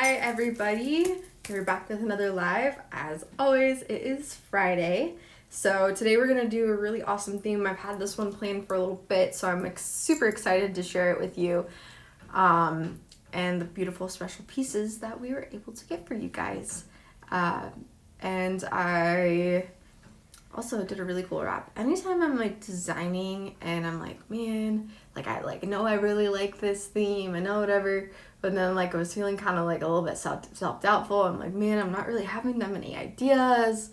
Hi everybody, we're back with another live. As always, it is Friday. So today we're going to do a really awesome theme. I've had this one planned for a little bit, so I'm super excited to share it with you. And the beautiful special pieces that we were able to get for you guys. And I also did a really cool wrap. Anytime I'm like designing and I'm like, man, like I know I really like this theme, I know whatever, but then like I was feeling kind of like a little bit self-doubtful. I'm like, man, I'm not really having that many ideas.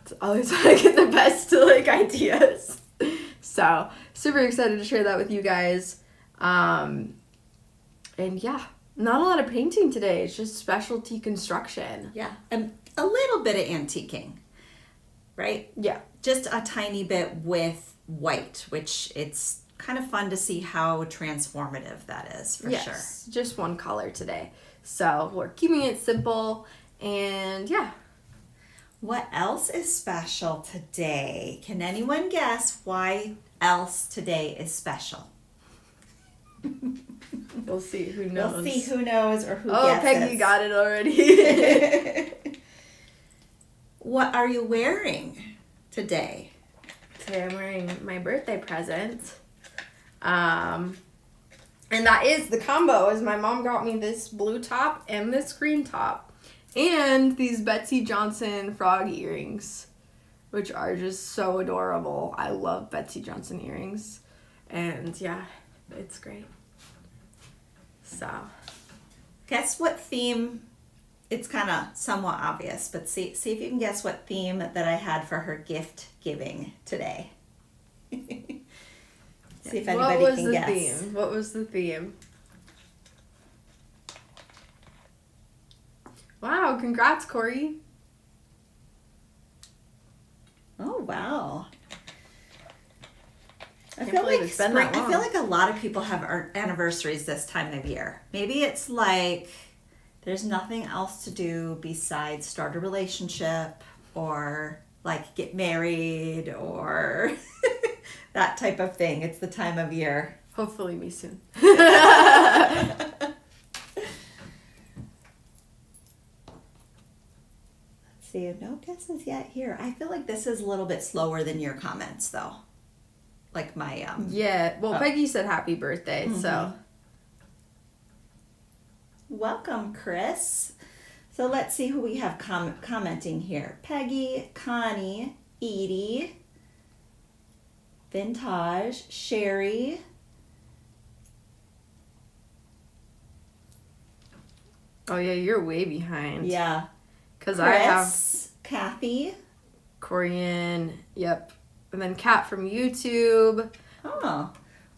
It's always when I get the best like ideas. So super excited to share that with you guys. And yeah, not a lot of painting today. It's just specialty construction. Yeah, and a little bit of antiquing, right? Yeah. Just a tiny bit with white, which it's kind of fun to see how transformative that is, for sure. Just one color today. So we're keeping it simple, and yeah. What else is special today? Can anyone guess why else today is special? We'll see. Who knows? We'll see who knows or who Oh, guesses. Peggy got it already. What are you wearing today? Today I'm wearing my birthday present. And that is the combo, is my mom got me this blue top and this green top. And these Betsy Johnson frog earrings, which are just so adorable. I love Betsy Johnson earrings. And yeah, it's great. So, Guess what theme? It's kind of somewhat obvious, but see if you can guess what theme that I had for her gift giving today. See if anybody can guess. What was the theme? Wow, congrats, Corey. Oh, wow. I Can't feel believe like it's been that long. I feel like a lot of people have anniversaries this time of year. Maybe it's like there's nothing else to do besides start a relationship or like get married or that type of thing. It's the time of year. Hopefully me soon. See, no guesses yet here. I feel like this is a little bit slower than your comments, though. Like my Yeah. Well, Peggy said happy birthday, so. Welcome, Chris. So let's see who we have commenting here. Peggy, Connie, Edie, Vintage, Sherry. Oh yeah, you're way behind. Yeah. Because I have Kathy. Korean, yep. And then Kat from YouTube. Oh.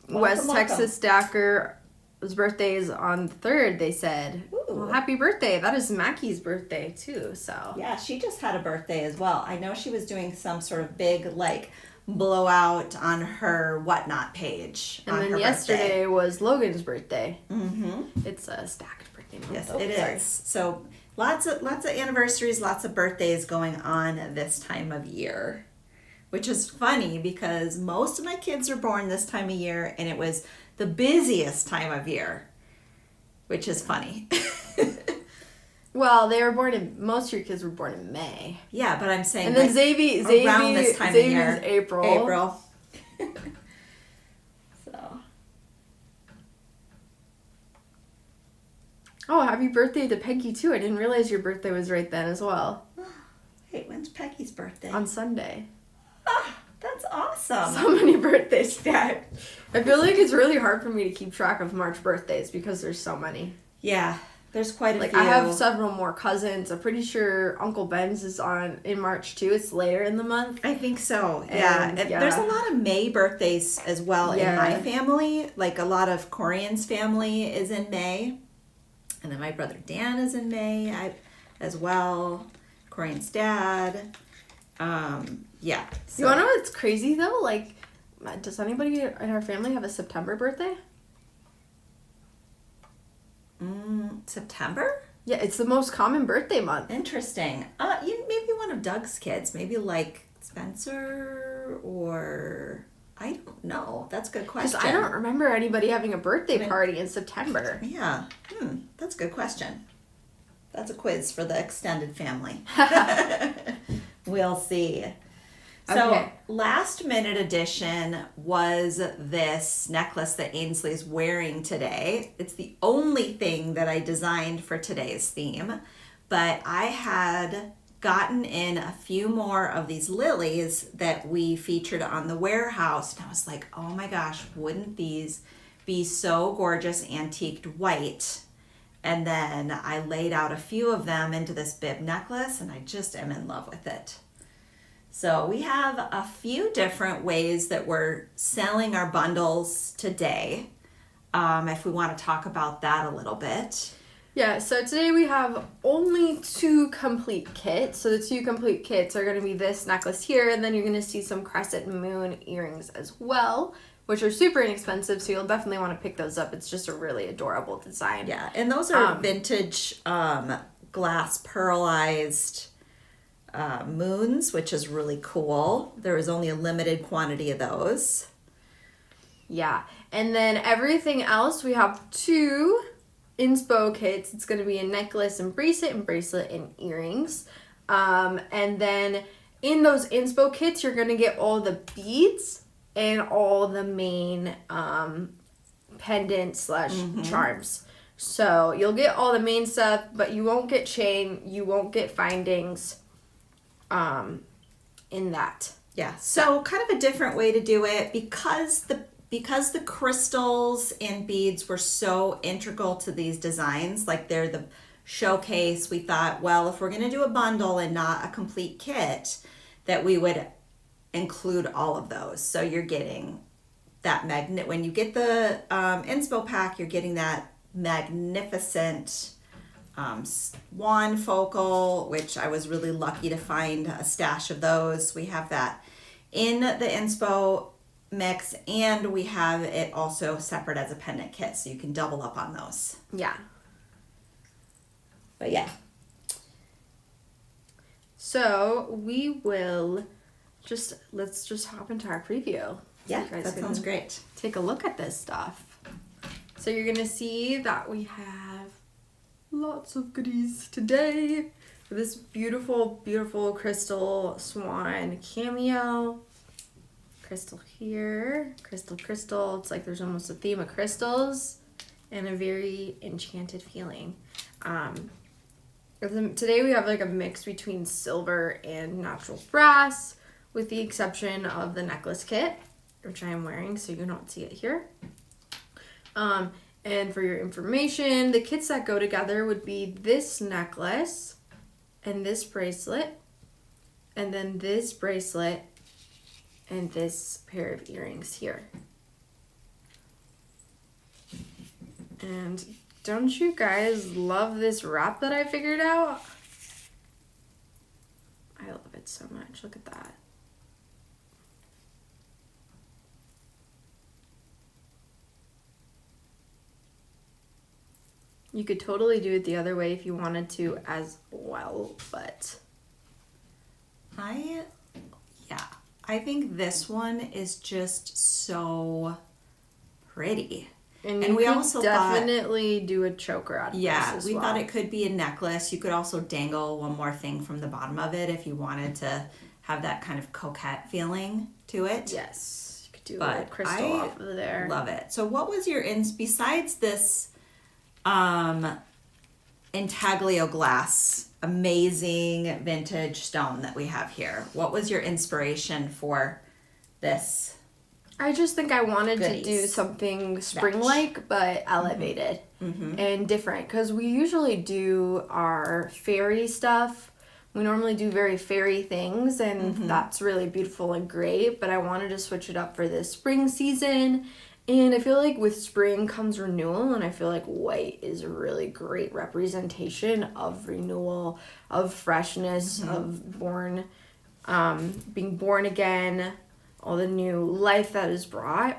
West Texas Stacker. His birthday is on the 3rd, they said. Ooh. Well, happy birthday. That is Mackie's birthday, too, so. Yeah, she just had a birthday as well. I know she was doing some sort of big, like, blowout on her whatnot page. And then yesterday was Logan's birthday. Mm-hmm. It's a stacked birthday month. Yes, it is. So lots of anniversaries, lots of birthdays going on this time of year, which is funny because most of my kids were born this time of year, and it was the busiest time of year, which is funny. Well, they were born in, most of your kids were born in May. Yeah, but I'm saying, and then like, around this time of year. April. So. Oh, happy birthday to Peggy, too. I didn't realize your birthday was right then as well. Hey, when's Peggy's birthday? On Sunday. Ah, that's awesome. So many birthdays stacked. I feel like it's really hard for me to keep track of March birthdays because there's so many. Yeah, there's quite a few. I have several more cousins. I'm pretty sure Uncle Ben's is in March too. It's later in the month. I think so. Yeah. There's a lot of May birthdays as well in my family. Like a lot of Corian's family is in May. And then my brother Dan is in May as well. Corian's dad. Yeah. So. You want to know what's crazy though? Like, does anybody in our family have a September birthday? September? Yeah, it's the most common birthday month. Interesting. Maybe one of Doug's kids. Maybe like Spencer or I don't know. That's a good question. Because I don't remember anybody having a birthday party in September. Yeah. That's a good question. That's a quiz for the extended family. We'll see. So last minute addition was this necklace that Ainsley's wearing today. It's the only thing that I designed for today's theme, but I had gotten in a few more of these lilies that we featured on the warehouse, and I was like, oh my gosh, wouldn't these be so gorgeous antiqued white? And then I laid out a few of them into this bib necklace, and I just am in love with it. So we have a few different ways that we're selling our bundles today. If we want to talk about that a little bit. Yeah, so today we have only 2 complete kits. So the 2 complete kits are going to be this necklace here, and then you're going to see some crescent moon earrings as well, which are super inexpensive, so you'll definitely want to pick those up. It's just a really adorable design. Yeah, and those are vintage glass pearlized moons, which is really cool. There is only a limited quantity of those. Yeah, and then everything else, we have 2 inspo kits. It's going to be a necklace and bracelet and earrings. And then in those inspo kits, you're going to get all the beads and all the main pendant / charms. So you'll get all the main stuff, but you won't get chain, you won't get findings in that. Yeah, so kind of a different way to do it because the crystals and beads were so integral to these designs, like they're the showcase. We thought, well, if we're going to do a bundle and not a complete kit, that we would include all of those. So you're getting that when you get the inspo pack, you're getting that magnificent Swan focal, which I was really lucky to find a stash of those. We have that in the inspo mix, and we have it also separate as a pendant kit, so you can double up on those. Yeah. But yeah. So we will let's just hop into our preview. Yeah, that sounds great. Take a look at this stuff. So you're gonna see that we have lots of goodies today. This beautiful, beautiful crystal swan cameo. Crystal here, crystal. It's like there's almost a theme of crystals and a very enchanted feeling. Today we have like a mix between silver and natural brass, with the exception of the necklace kit, which I am wearing, so you don't see it here. And for your information, the kits that go together would be this necklace and this bracelet, and then this bracelet and this pair of earrings here. And don't you guys love this wrap that I figured out? I love it so much. Look at that. You could totally do it the other way if you wanted to as well, but I think this one is just so pretty. And we also definitely do a choker out of this as well. Thought it could be a necklace. You could also dangle one more thing from the bottom of it if you wanted to have that kind of coquette feeling to it. Yes, you could do a crystal off of there. Love it. So what was your besides this intaglio glass, amazing vintage stone that we have here, what was your inspiration for this? I just think I wanted to do something spring-like but elevated and different, because we usually do our fairy stuff. We normally do very fairy things, and that's really beautiful and great, but I wanted to switch it up for this spring season. And I feel like with spring comes renewal, and I feel like white is a really great representation of renewal, of freshness, of being born again, all the new life that is brought.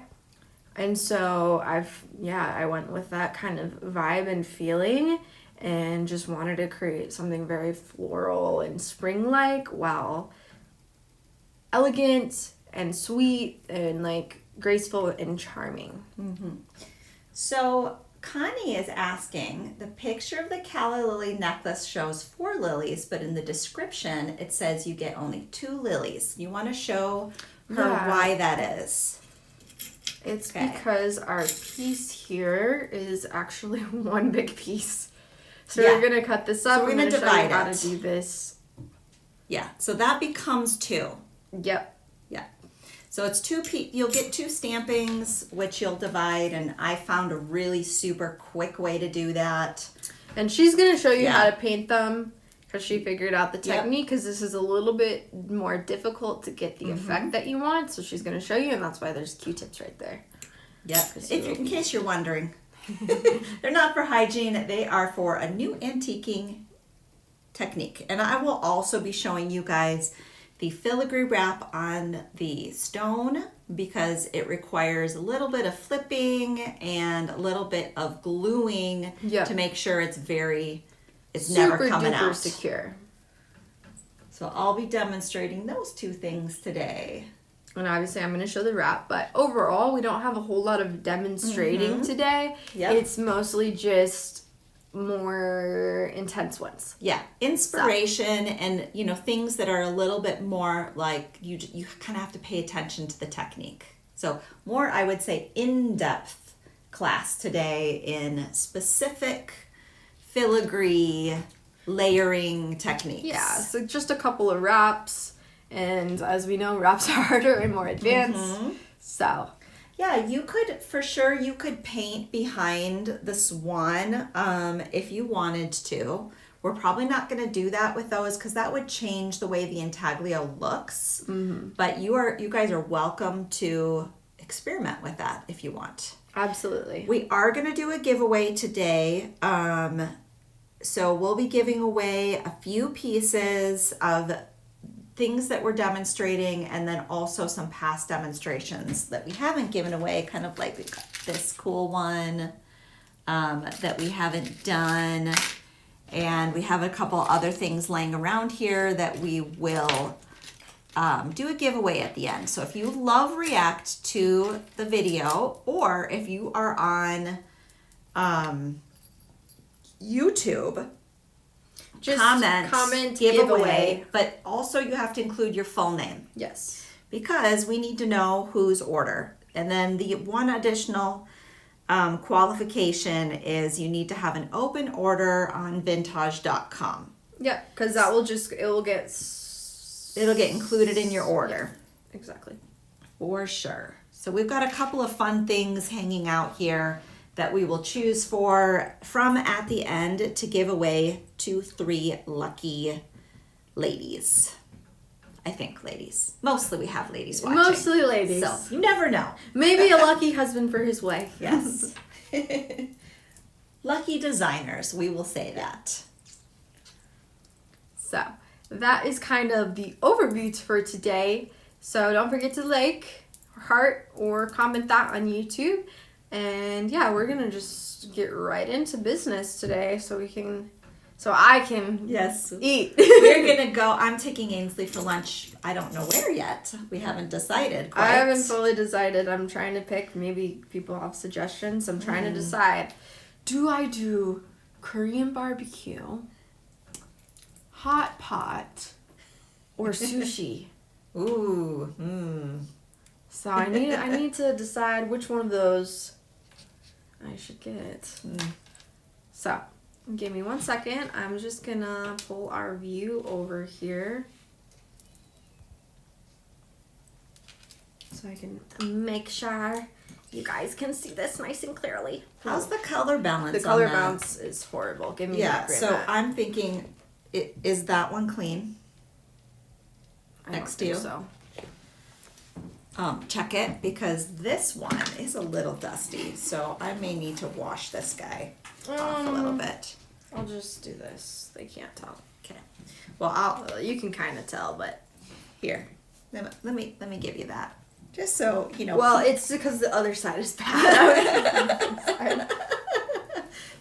And so I went with that kind of vibe and feeling, and just wanted to create something very floral and spring-like, while elegant and sweet and like graceful and charming. Mm-hmm. So Connie is asking, the picture of the calla lily necklace shows 4 lilies, but in the description it says you get only 2 lilies. You want to show her why that is? It's because our piece here is actually one big piece. So we're going to cut this up. So we're going to divide it. How to do this. Yeah, so that becomes 2. Yep. Yeah. So it's 2 you'll get 2 stampings, which you'll divide, and I found a really super quick way to do that. And she's going to show you how to paint them, because she figured out the technique, because this is a little bit more difficult to get the effect that you want. So she's going to show you, and that's why there's Q-tips right there. Yep. In case you're wondering. They're not for hygiene. They are for a new antiquing technique. And I will also be showing you guys the filigree wrap on the stone, because it requires a little bit of flipping and a little bit of gluing to make sure it's never coming out. Super secure. So I'll be demonstrating those 2 things today. And obviously I'm going to show the wrap, but overall we don't have a whole lot of demonstrating today. Yep. It's mostly just more intense ones. Yeah, inspiration and things that are a little bit more like you kind of have to pay attention to the technique. So more, I would say, in-depth class today in specific filigree layering techniques. Yeah, so just a couple of wraps, and as we know, wraps are harder and more advanced. So yeah, you could paint behind the swan if you wanted to. We're probably not going to do that with those because that would change the way the intaglio looks. But you guys are welcome to experiment with that if you want. Absolutely. We are going to do a giveaway today. So we'll be giving away a few pieces of things that we're demonstrating, and then also some past demonstrations that we haven't given away, kind of like we've got this cool one that we haven't done, and we have a couple other things laying around here that we will do a giveaway at the end. So if you love react to the video, or if you are on YouTube, just comment giveaway, but also you have to include your full name. Yes. Because we need to know whose order. And then the one additional qualification is you need to have an open order on vintage.com. Yeah, because that will it'll get included in your order. Yeah, exactly. For sure. So we've got a couple of fun things hanging out here that we will choose from at the end to give away to 3 lucky ladies. I think ladies. Mostly we have ladies watching. Mostly ladies. So you never know. Maybe a lucky husband for his wife. Yes. Lucky designers, we will say that. So that is kind of the overview for today. So don't forget to like, heart, or comment that on YouTube. And yeah, we're gonna just get right into business today, so I can eat. We're gonna go. I'm taking Ainsley for lunch. I don't know where yet. We haven't decided quite. I haven't fully decided. I'm trying to pick. Maybe people have suggestions. I'm trying to decide. Do I do Korean barbecue, hot pot, or sushi? Ooh. So I need to decide which one of those I should get. So, give me 1 second. I'm just gonna pull our view over here so I can make sure you guys can see this nice and clearly. How's the color balance? The color balance is horrible. Give me that grid mat. I'm thinking, is that one clean? Next to you. So. Check it, because this one is a little dusty, so I may need to wash this guy off a little bit. I'll just do this. They can't tell. Okay. Well, you can kind of tell, but here. Let me give you that, just so you know. Well, it's because the other side is bad.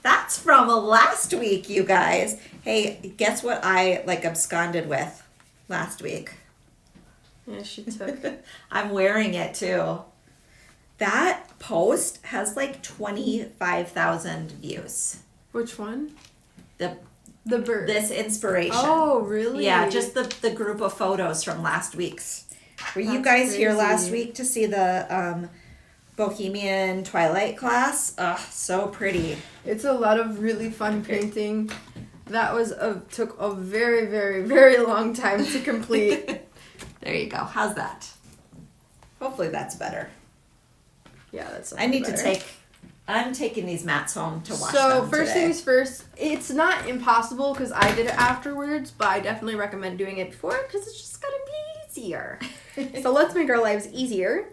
That's from last week, you guys. Hey, guess what I absconded with last week? Yeah, she took it. I'm wearing it too. That post has like 25,000 views. Which one? The bird. This inspiration. Oh, really? Yeah, just the group of photos from last week's. Were you That's guys here crazy. last week to see the Bohemian Twilight class? Ugh, so pretty. It's a lot of really fun painting. That took a very, very, very long time to complete. There you go. How's that? Hopefully that's better. Yeah, that's. I'm taking these mats home to wash them So first today. things first, it's not impossible because I did it afterwards, but I definitely recommend doing it before because it's just gonna be easier. So let's make our lives easier.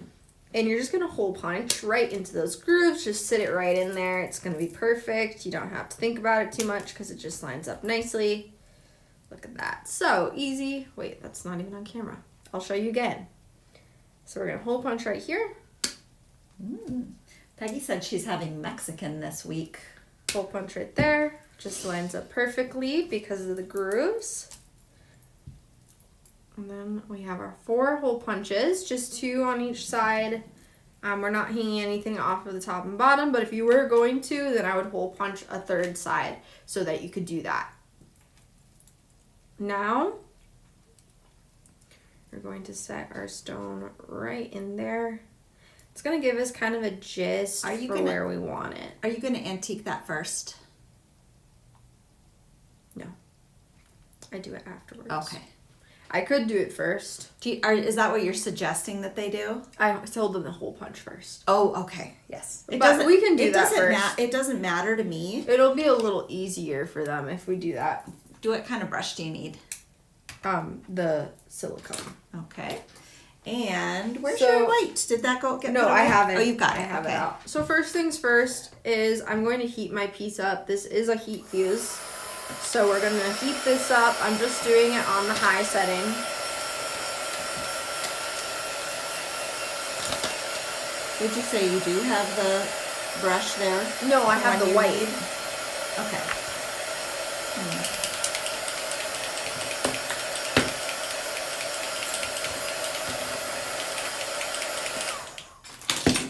And you're just gonna hole punch right into those grooves. Just sit it right in there. It's gonna be perfect. You don't have to think about it too much because it just lines up nicely. Look at that. So easy. Wait, that's not even on camera. I'll show you again. So we're gonna hole punch right here. Peggy said she's having Mexican this week. Hole punch right there. Just lines up perfectly because of the grooves. And then we have our 4 hole punches, just 2 on each side. We're not hanging anything off of the top and bottom, but if you were going to, then I would hole punch a 3rd side so that you could do that. Now, we're going to set our stone right in there. It's going to give us kind of a gist where we want it. Are you going to antique that first? No. I do it afterwards. Okay. I could do it first. Is that what you're suggesting that they do? I told them the hole punch first. Oh, okay. Yes. We can do that first. It doesn't matter to me. It'll be a little easier for them if we do that. What kind of brush do you need? The silicone. Okay. And where's your white? Did that go get No, I haven't. Oh, you've got it. I have it out. So first things first is I'm going to heat my piece up. This is a heat fuse. So we're going to heat this up. I'm just doing it on the high setting. Did you say you do have the brush there? No, I have the white. Okay.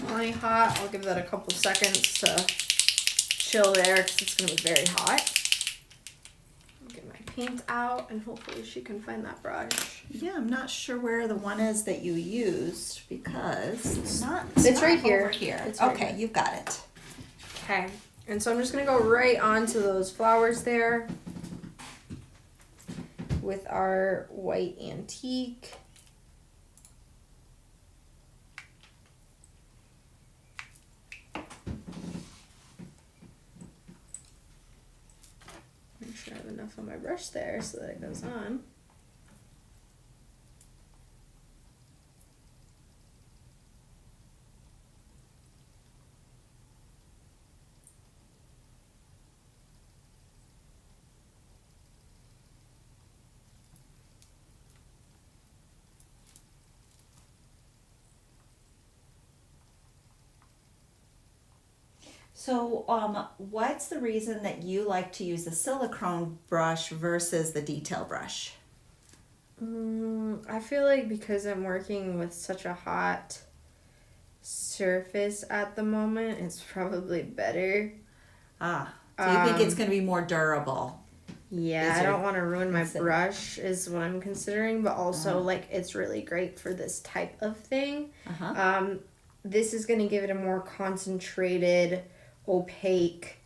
Plenty hot. I'll give that a couple seconds to chill there because it's going to be very hot. Get my paint out and hopefully she can find that brush. Yeah, I'm not sure where the one is that you used because it's not right here. Over here. It's right okay, here. You've got it. Okay, and so I'm just going to go right onto those flowers there with our white antique. Make sure I have enough on my brush there so that it goes on. So, what's the reason that you like to use the silicone brush versus the detail brush? I feel like because I'm working with such a hot surface at the moment, it's probably better. So you think it's going to be more durable? Yeah, I don't want to ruin my brush is what I'm considering, but also like it's really great for this type of thing. This is going to give it a more concentrated, opaque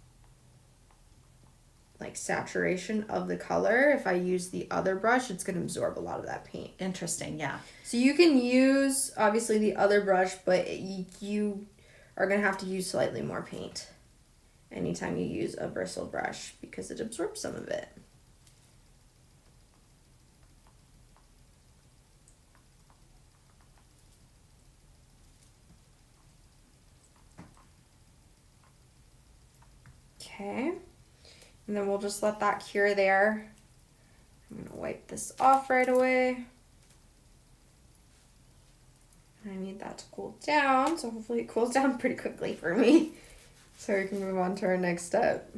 like saturation of the color. If I use the other brush, it's going to absorb a lot of that paint. Interesting, yeah. So you can use obviously the other brush, but you are going to have to use slightly more paint anytime you use a bristle brush because it absorbs some of it. Okay, and then we'll just let that cure there. I'm going to wipe this off right away. I need that to cool down, so hopefully it cools down pretty quickly for me so we can move on to our next step.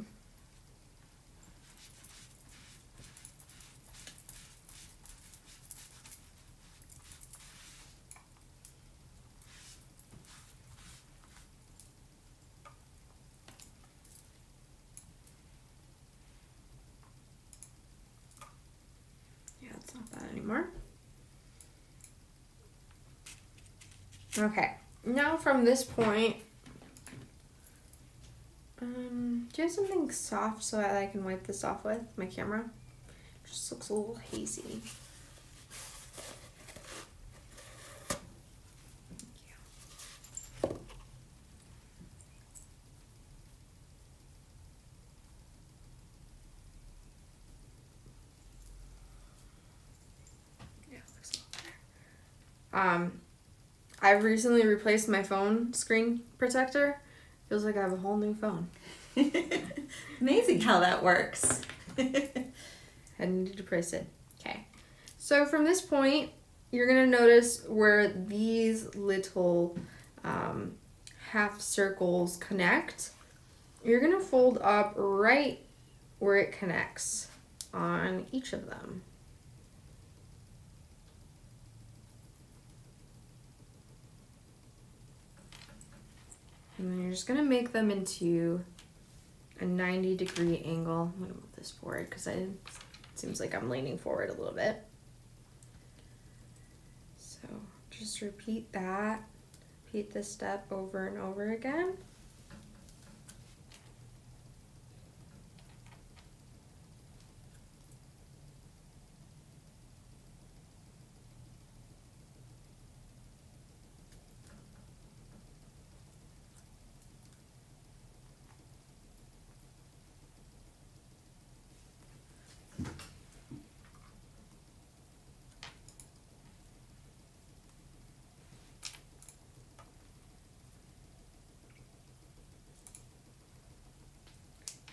more. Okay, now from this point, do you have something soft so that I can wipe this off with my camera? It just looks a little hazy. I've recently replaced my phone screen protector. Feels like I have a whole new phone. Amazing how that works. I need to replace it. Okay. So from this point, you're going to notice where these little half circles connect. You're going to fold up right where it connects on each of them. And then you're just going to make them into a 90-degree angle. I'm going to move this forward because it seems like I'm leaning forward a little bit. So just repeat that. Repeat this step over and over again.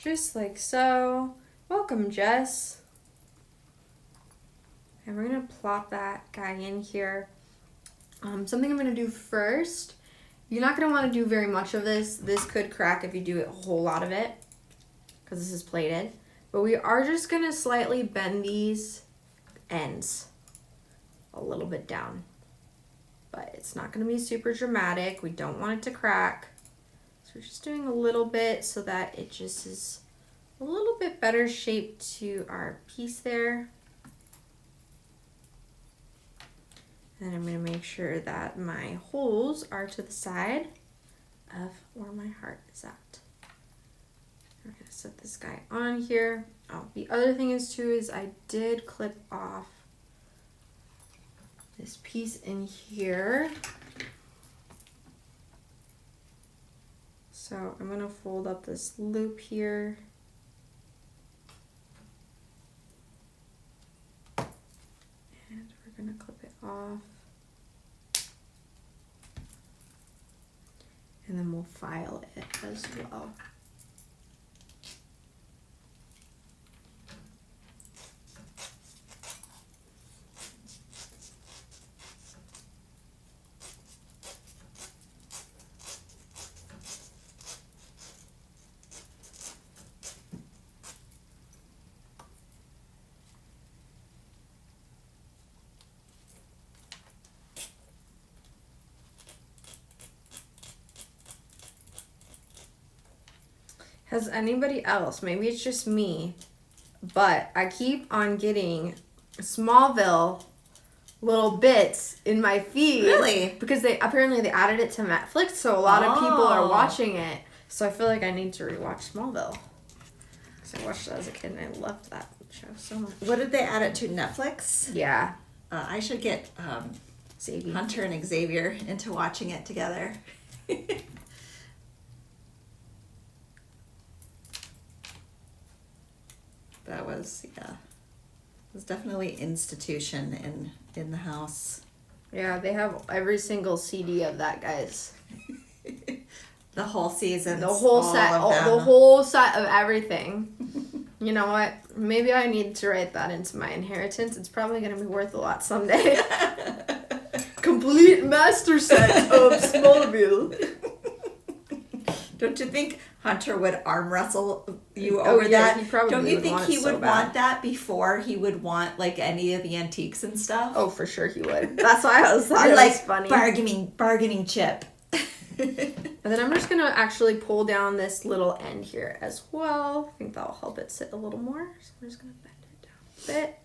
Just like so. Welcome, Jess. And we're gonna plop that guy in here. Something I'm gonna do first. You're not gonna want to do very much of this. This could crack if you do a whole lot of it, because this is plated. But we are just gonna slightly bend these ends a little bit down. But it's not gonna be super dramatic. We don't want it to crack. So we're just doing a little bit so that it just is a little bit better shaped to our piece there. And I'm going to make sure that my holes are to the side of where my heart is at. We're going to set this guy on here. Oh, the other thing is too is I did clip off this piece in here. So I'm going to fold up this loop here. And we're going to clip it off. And then we'll file it as well. Has anybody else, maybe it's just me, but I keep on getting Smallville little bits in my feed. Really? Because they added it to Netflix, so a lot of people are watching it. So I feel like I need to rewatch Smallville. Because I watched it as a kid and I loved that show so much. What did they add it to, Netflix? Yeah. I should get Hunter and Xavier into watching it together. That was, it was definitely institution in the house. Yeah, they have every single CD of that, guys. The whole season. The whole set. The whole set of everything. You know what? Maybe I need to write that into my inheritance. It's probably going to be worth a lot someday. Complete master set of Smallville. Don't you think Hunter would arm wrestle you over that? He probably Don't you would think want he it would so bad. want that before he would want like any of the antiques and stuff? Oh, for sure he would. That's why I thought Or it like was funny. bargaining chip. And then I'm just going to actually pull down this little end here as well. I think that'll help it sit a little more. So I'm just going to bend it down a bit.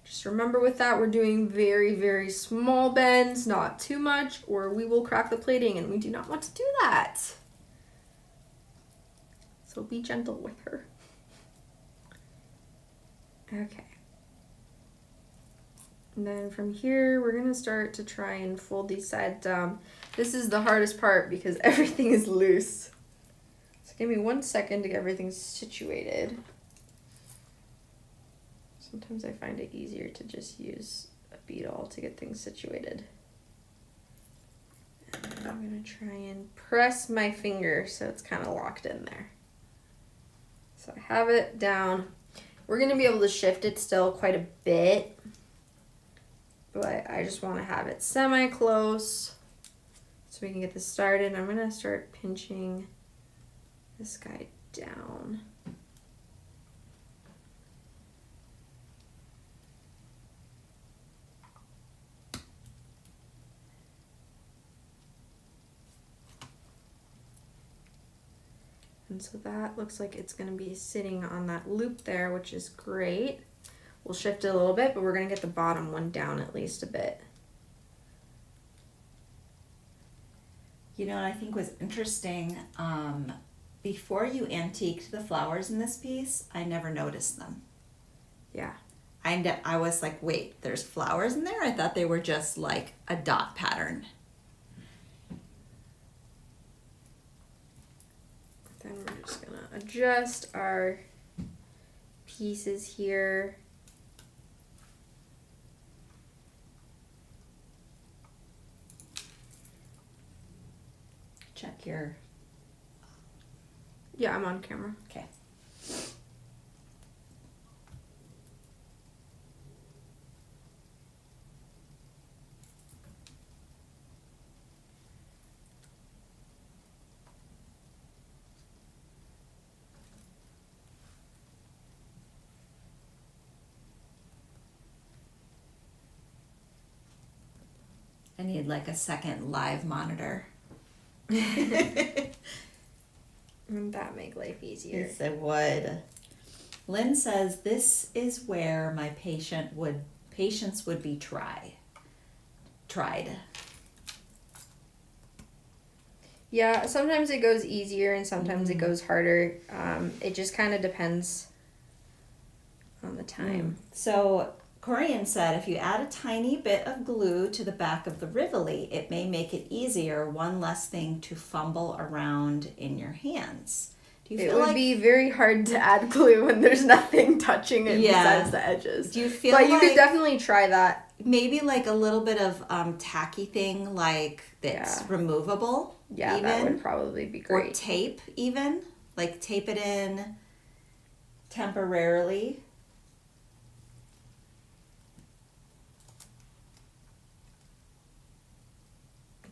Just remember with that, we're doing very, very small bends, not too much, or we will crack the plating, and we do not want to do that. So be gentle with her. Okay. And then from here, we're gonna start to try and fold these sides down. This is the hardest part because everything is loose. So give me 1 second to get everything situated. Sometimes I find it easier to just use a beadle to get things situated. And I'm gonna try and press my finger so it's kind of locked in there. So I have it down. We're gonna be able to shift it still quite a bit, but I just wanna have it semi-close so we can get this started. I'm gonna start pinching this guy down. And so that looks like it's going to be sitting on that loop there, which is great. We'll shift it a little bit, but we're going to get the bottom one down at least a bit. You know what I think was interesting? Before you antiqued the flowers in this piece, I never noticed them. Yeah. I was like, wait, there's flowers in there? I thought they were just like a dot pattern. Then we're just gonna adjust our pieces here. Check your... Yeah, I'm on camera. Okay. I need like a second live monitor. Wouldn't that make life easier? Yes, it would. Lynn says this is where my patience would be tried. Yeah, sometimes it goes easier and sometimes it goes harder. It just kind of depends on the time. So Corian said if you add a tiny bit of glue to the back of the Rivoli, it may make it easier, one less thing to fumble around in your hands. Do you it feel would like be very hard to add glue when there's nothing touching it besides the edges. Do you feel but like you could definitely try that. Maybe like a little bit of tacky thing like that's removable? Yeah, even, that would probably be great. Or tape even. Like tape it in temporarily.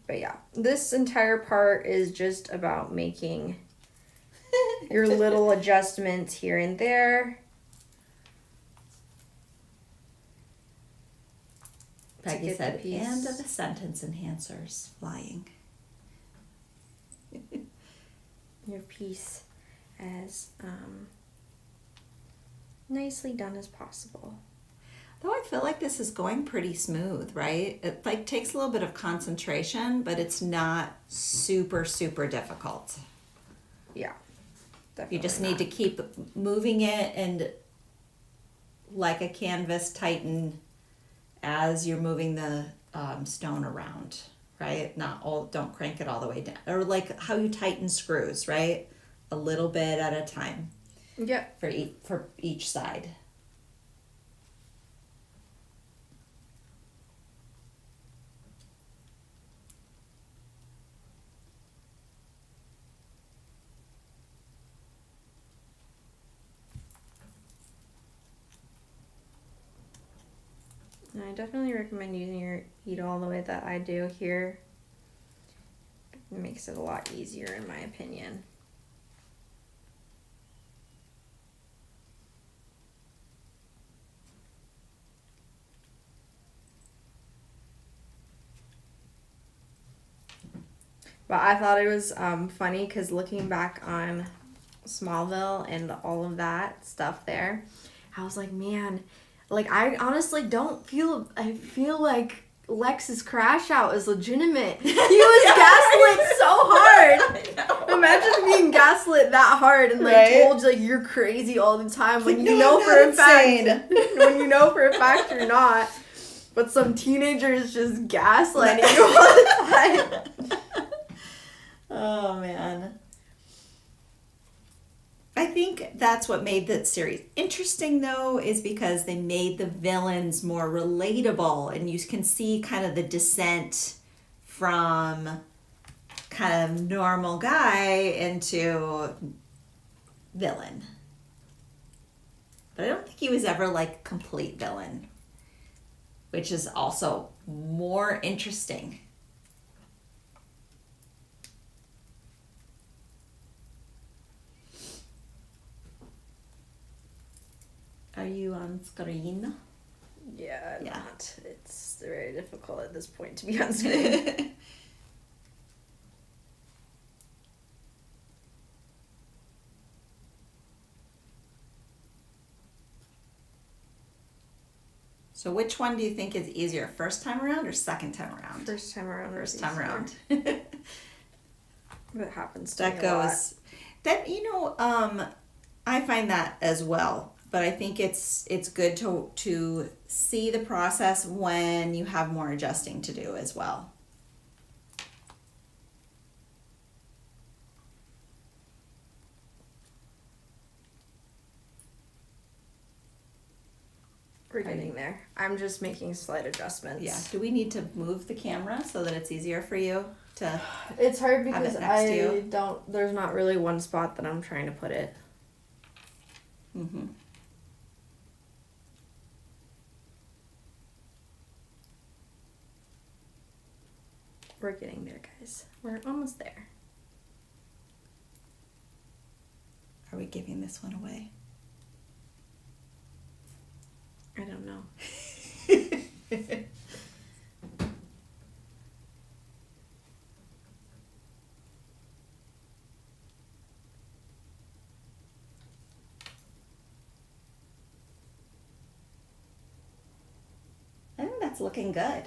But yeah, this entire part is just about making your little adjustments here and there. Peggy said, and the sentence enhancers flying. Your piece as nicely done as possible. Though I feel like this is going pretty smooth, right? It like takes a little bit of concentration, but it's not super, super difficult. Yeah, definitely. You just need to keep moving it and like a canvas tighten as you're moving the stone around, right? Don't crank it all the way down. Or like how you tighten screws, right? A little bit at a time. Yep. For each side. I definitely recommend using your beadle the way that I do here. It makes it a lot easier in my opinion. But I thought it was funny because looking back on Smallville and all of that stuff there, I was like, man, Like, I honestly don't feel, I feel like Lex's crash out is legitimate. He was gaslit so hard. Imagine being gaslit that hard and like told like you're crazy all the time when you know for a fact when you know for a fact you're not. But some teenager is just gaslighting you all the time. Oh man. I think that's what made the series interesting, though, is because they made the villains more relatable, and you can see kind of the descent from kind of normal guy into villain. But I don't think he was ever like complete villain, which is also more interesting. Are you on screen? Yeah, not. It's very difficult at this point to be on screen. So which one do you think is easier, first time around or second time around? First time around. First time around. That happens to me a goes. That I find that as well. But I think it's good to see the process when you have more adjusting to do as well. We're getting there. I'm just making slight adjustments. Yeah. Do we need to move the camera so that it's easier for you to? It's hard because there's not really one spot that I'm trying to put it. Mm-hmm. We're getting there, guys. We're almost there. Are we giving this one away? I don't know. I think that's looking good.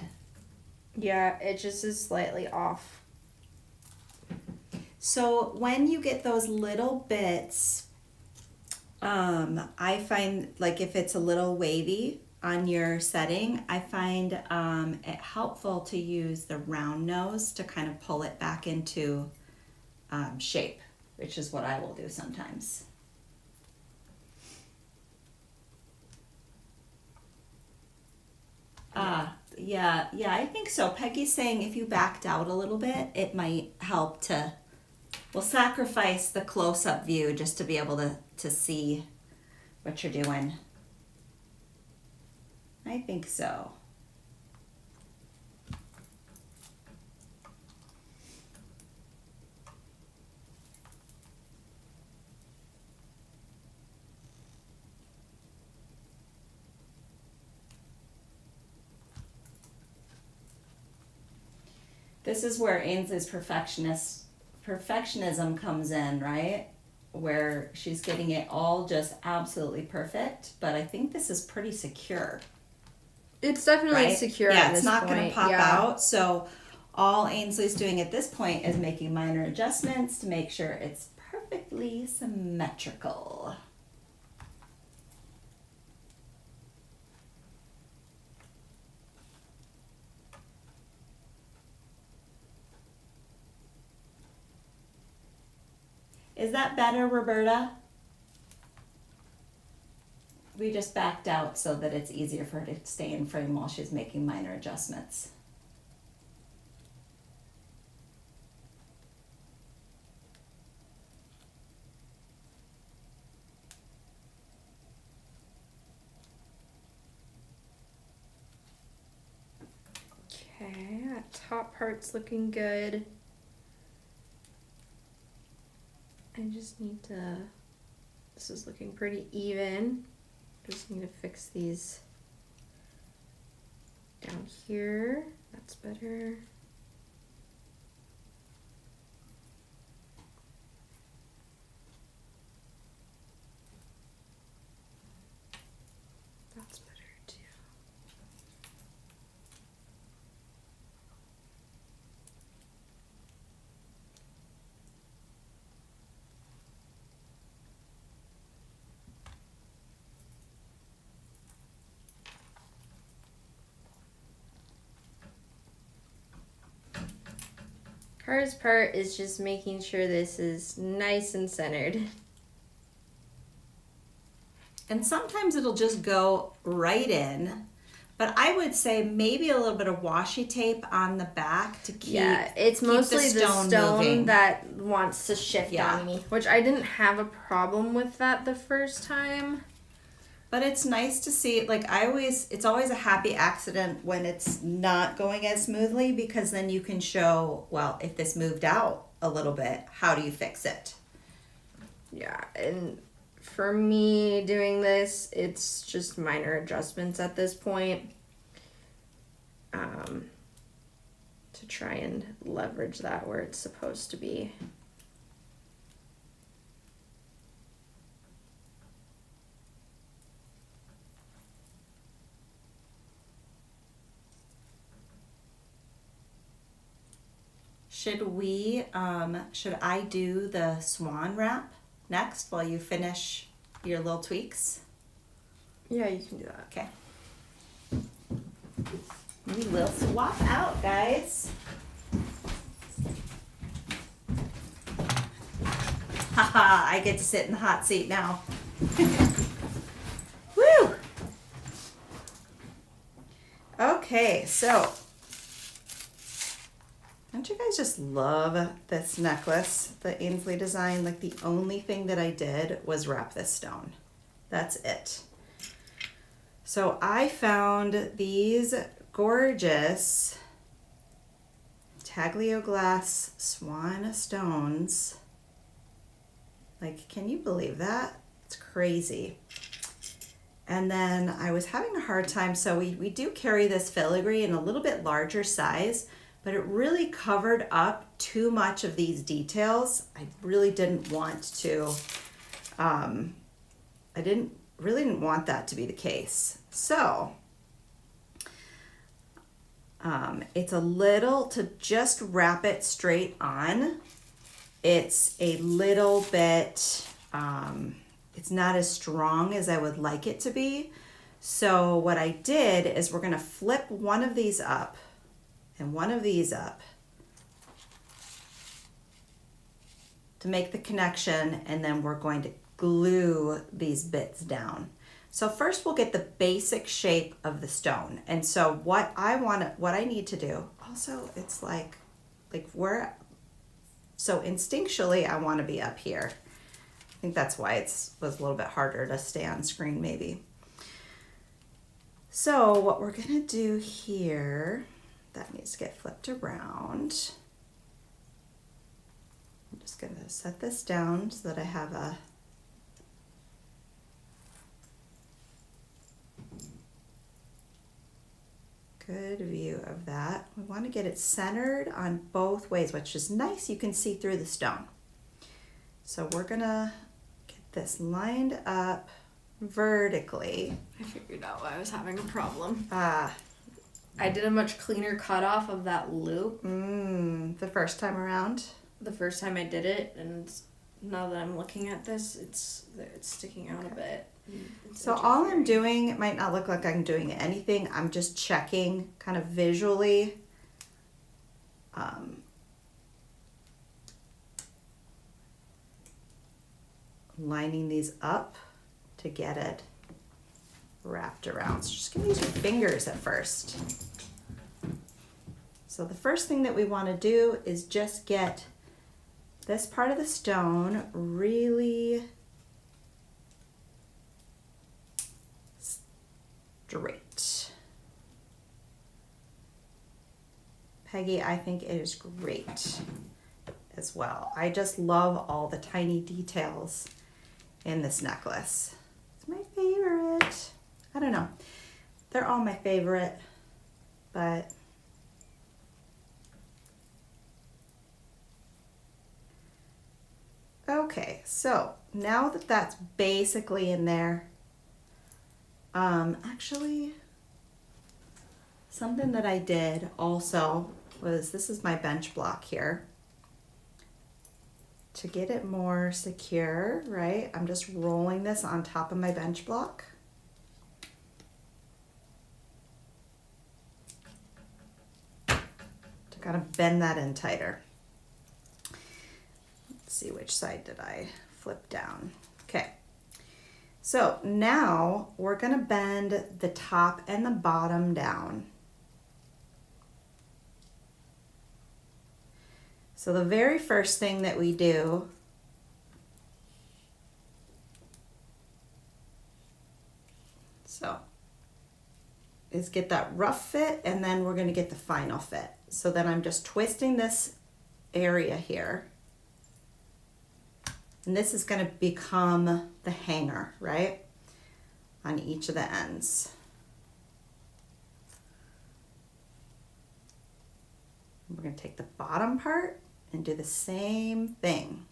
Yeah, it just is slightly off. So when you get those little bits, I find like if it's a little wavy on your setting, I find it helpful to use the round nose to kind of pull it back into shape, which is what I will do sometimes. Yeah, I think so. Peggy's saying if you backed out a little bit, it might help to, we'll sacrifice the close-up view just to be able to see what you're doing. I think so. This is where Ainsley's perfectionism comes in, right? Where she's getting it all just absolutely perfect, but I think this is pretty secure. It's definitely secure. Yeah, it's not going to pop out. So all Ainsley's doing at this point is making minor adjustments to make sure it's perfectly symmetrical. Is that better, Roberta? We just backed out so that it's easier for her to stay in frame while she's making minor adjustments. Okay, that top part's looking good. I just need to, this is looking pretty even. Just need to fix these down here. That's better. That's better. Hardest part is just making sure this is nice and centered. And sometimes it'll just go right in. But I would say maybe a little bit of washi tape on the back to keep. Yeah, it's mostly the stone moving. that wants to shift on me, which I didn't have a problem with that the first time. But it's nice to see, like it's always a happy accident when it's not going as smoothly, because then you can show, well, if this moved out a little bit, how do you fix it? Yeah, and for me doing this, it's just minor adjustments at this point to try and leverage that where it's supposed to be. Should I do the swan wrap next while you finish your little tweaks? Yeah, you can do that. Okay. We will swap out, guys. Haha, I get to sit in the hot seat now. Woo! Okay, so don't you guys just love this necklace, the Ainsley design? Like, the only thing that I did was wrap this stone. That's it. So I found these gorgeous Taglio glass swan stones. Like, can you believe that? It's crazy. And then I was having a hard time, so we do carry this filigree in a little bit larger size, but it really covered up too much of these details. I really didn't want to, really didn't want that to be the case. So it's a little, to just wrap it straight on, it's a little bit, it's not as strong as I would like it to be. So what I did is we're gonna flip one of these up and one of these up to make the connection, and then we're going to glue these bits down. So first we'll get the basic shape of the stone. And so what I need to do, also it's like so instinctually I want to be up here. I think that's why it was a little bit harder to stay on screen maybe. So what we're gonna do here, that needs to get flipped around. I'm just gonna set this down so that I have a good view of that. We want to get it centered on both ways, which is nice. You can see through the stone. So we're gonna get this lined up vertically. I figured out why I was having a problem. I did a much cleaner cutoff of that loop. The first time around? The first time I did it, and now that I'm looking at this, it's sticking out a bit. So all I'm doing, it might not look like I'm doing anything, I'm just checking kind of visually. Lining these up to get it wrapped around. So just gonna use your fingers at first. So the first thing that we want to do is just get this part of the stone really straight. Peggy, I think it is great as well. I just love all the tiny details in this necklace. It's my favorite. I don't know. They're all my favorite, but okay, so now that that's basically in there, actually, something that I did also was, this is my bench block here. To get it more secure, right? I'm just rolling this on top of my bench block. To kind of bend that in tighter. Let's see, which side did I flip down? Okay. So now we're going to bend the top and the bottom down. So the very first thing that we do is get that rough fit, and then we're going to get the final fit. So then I'm just twisting this area here. And this is going to become the hanger, right? On each of the ends. We're going to take the bottom part and do the same thing.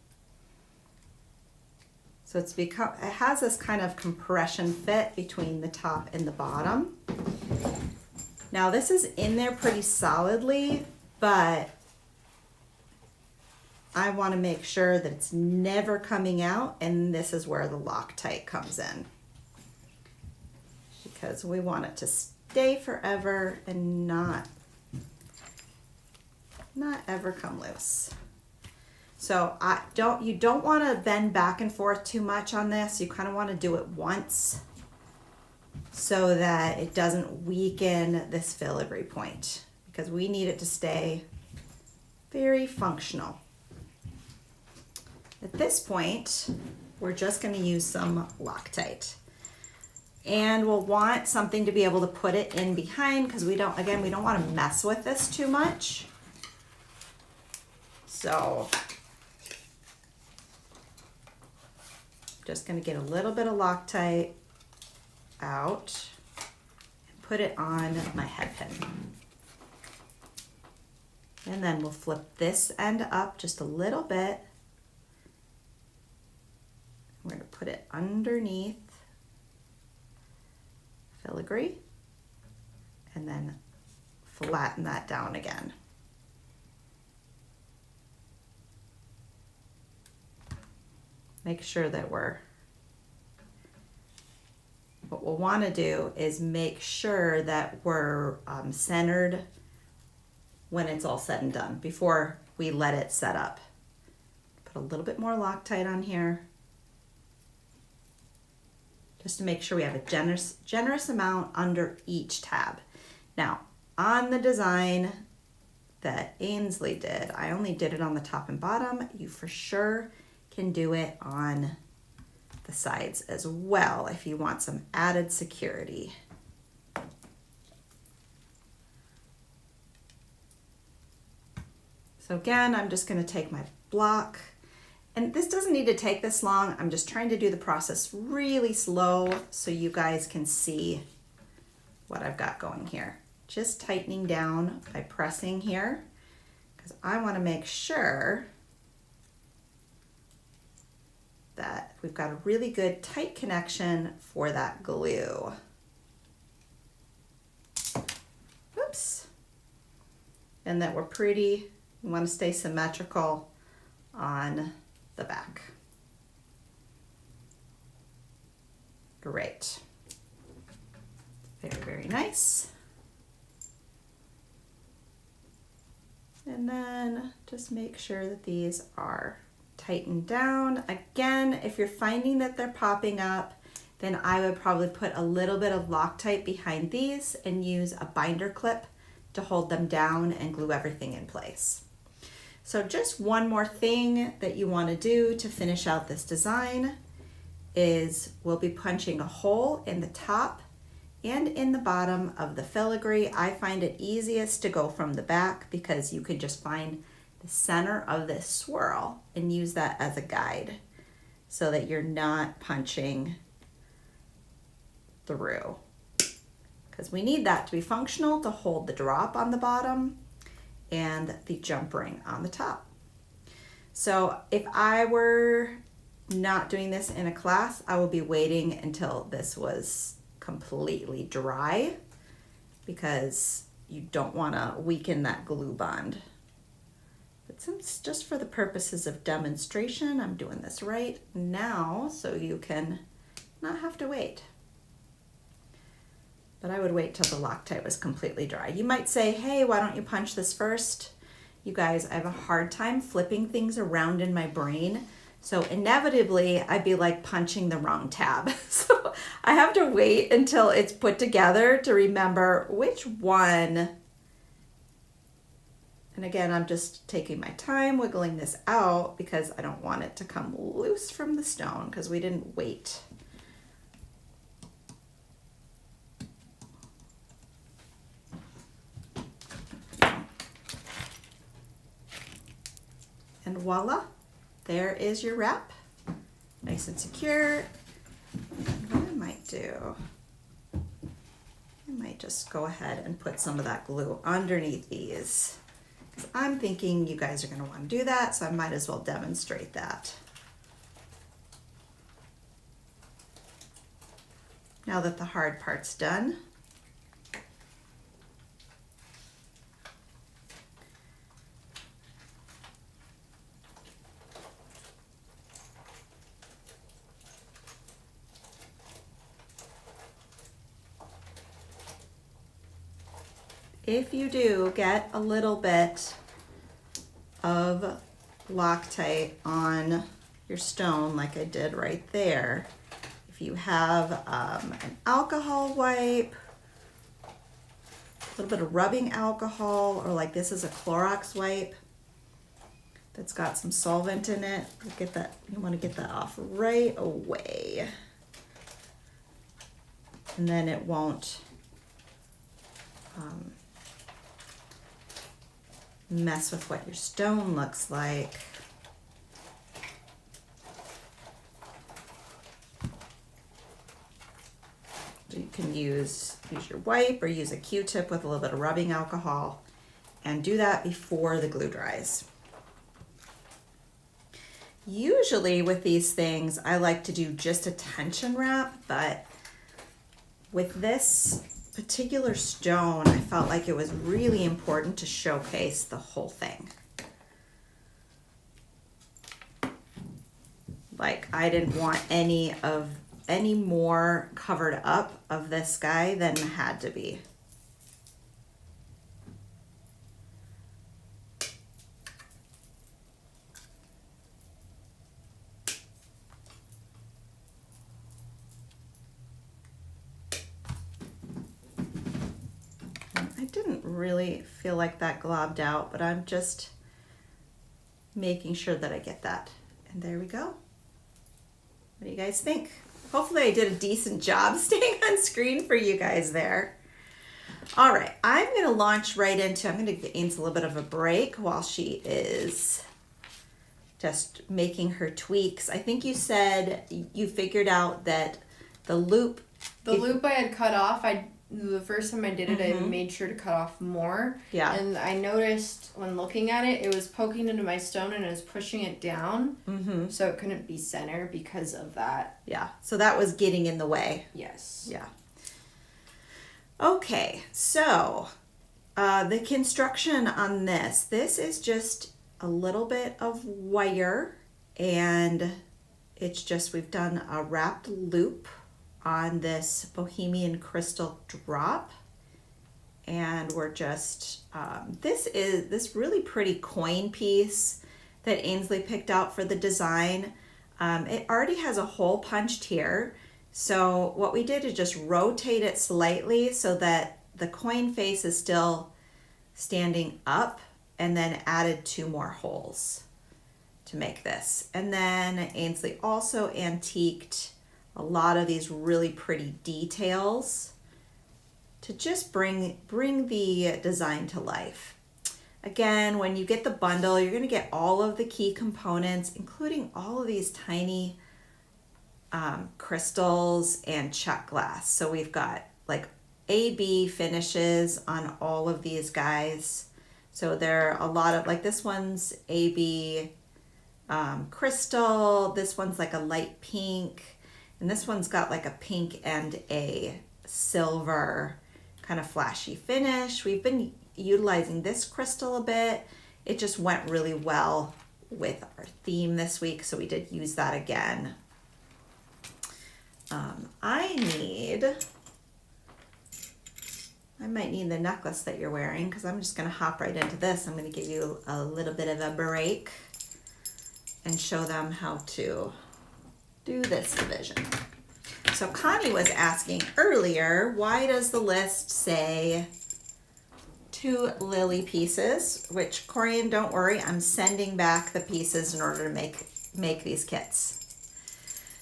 So it has this kind of compression fit between the top and the bottom. Now this is in there pretty solidly, but I want to make sure that it's never coming out, and this is where the Loctite comes in. Because we want it to stay forever and not ever come loose. So you don't want to bend back and forth too much on this. You kind of want to do it once so that it doesn't weaken this filigree point, because we need it to stay very functional. At this point, we're just going to use some Loctite. And we'll want something to be able to put it in behind, because we don't want to mess with this too much. So just going to get a little bit of Loctite out and put it on my head pin. And then we'll flip this end up just a little bit. We're going to put it underneath filigree and then flatten that down again. Make sure that what we'll want to do is make sure that we're centered when it's all said and done, before we let it set up. Put a little bit more Loctite on here, just to make sure we have a generous amount under each tab. Now, on the design that Ainsley did, I only did it on the top and bottom. You for sure can do it on the sides as well if you want some added security. So again, I'm just going to take my block, and this doesn't need to take this long. I'm just trying to do the process really slow so you guys can see what I've got going here. Just tightening down by pressing here, because I want to make sure that we've got a really good tight connection for that glue. Oops. And that we want to stay symmetrical on the back. Great. Very, very nice. And then just make sure that these are tightened down. Again, if you're finding that they're popping up, then I would probably put a little bit of Loctite behind these and use a binder clip to hold them down and glue everything in place. So just one more thing that you want to do to finish out this design is we'll be punching a hole in the top and in the bottom of the filigree. I find it easiest to go from the back, because you could just find the center of this swirl and use that as a guide so that you're not punching through, because we need that to be functional to hold the drop on the bottom and the jump ring on the top. So if I were not doing this in a class, I would be waiting until this was completely dry, because you don't want to weaken that glue bond. But since just for the purposes of demonstration, I'm doing this right now so you can not have to wait. But I would wait till the Loctite was completely dry. You might say, hey, why don't you punch this first? You guys, I have a hard time flipping things around in my brain. So inevitably, I'd be like punching the wrong tab. So I have to wait until it's put together to remember which one. And again, I'm just taking my time wiggling this out because I don't want it to come loose from the stone because we didn't wait. And voila, there is your wrap. Nice and secure. And what I might do, I might just go ahead and put some of that glue underneath these. Because I'm thinking you guys are going to want to do that, so I might as well demonstrate that. Now that the hard part's done, if you do get a little bit of Loctite on your stone, like I did right there, if you have an alcohol wipe, a little bit of rubbing alcohol, or like this is a Clorox wipe that's got some solvent in it, get that, you want to get that off right away. And then it won't mess with what your stone looks like. So you can use your wipe or use a Q-tip with a little bit of rubbing alcohol and do that before the glue dries. Usually with these things, I like to do just a tension wrap, but with this particular stone, I felt like it was really important to showcase the whole thing. Like I didn't want any more covered up of this guy than had to be. Really feel like that globbed out, but I'm just making sure that I get that. And there we go. What do you guys think? Hopefully I did a decent job staying on screen for you guys there. All right, I'm going to launch right into, I'm going to give Ainsley a little bit of a break while she is just making her tweaks. I think you said you figured out that the loop. The loop I had cut off, the first time I did it, I made sure to cut off more. Yeah. And I noticed when looking at it, it was poking into my stone and it was pushing it down. So it couldn't be center because of that. Yeah. So that was getting in the way. Yes. Yeah. Okay. So the construction on this is just a little bit of wire, and it's just, we've done a wrapped loop on this Bohemian crystal drop, and we're just this really pretty coin piece that Ainsley picked out for the design. It already has a hole punched here, so what we did is just rotate it slightly so that the coin face is still standing up, and then added 2 more holes to make this. And then Ainsley also antiqued a lot of these really pretty details to just bring the design to life. Again, when you get the bundle, you're going to get all of the key components, including all of these tiny crystals and chuck glass. So we've got like AB finishes on all of these guys. So there are a lot of, like this one's AB crystal, this one's like a light pink, and this one's got like a pink and a silver kind of flashy finish. We've been utilizing this crystal a bit. It just went really well with our theme this week, so we did use that again. I might need the necklace that you're wearing because I'm just going to hop right into this. I'm going to give you a little bit of a break and show them how to do this division. So Connie was asking earlier, why does the list say 2 lily pieces? Which, Corian, don't worry, I'm sending back the pieces in order to make these kits.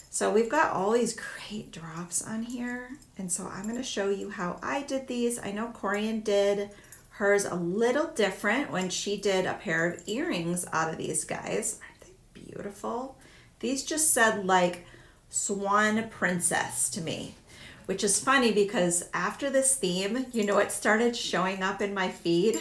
So we've got all these great drops on here, and so I'm going to show you how I did these. I know Corian did hers a little different when she did a pair of earrings out of these guys. Aren't they beautiful? These just said like Swan Princess to me, which is funny because after this theme, you know what started showing up in my feed?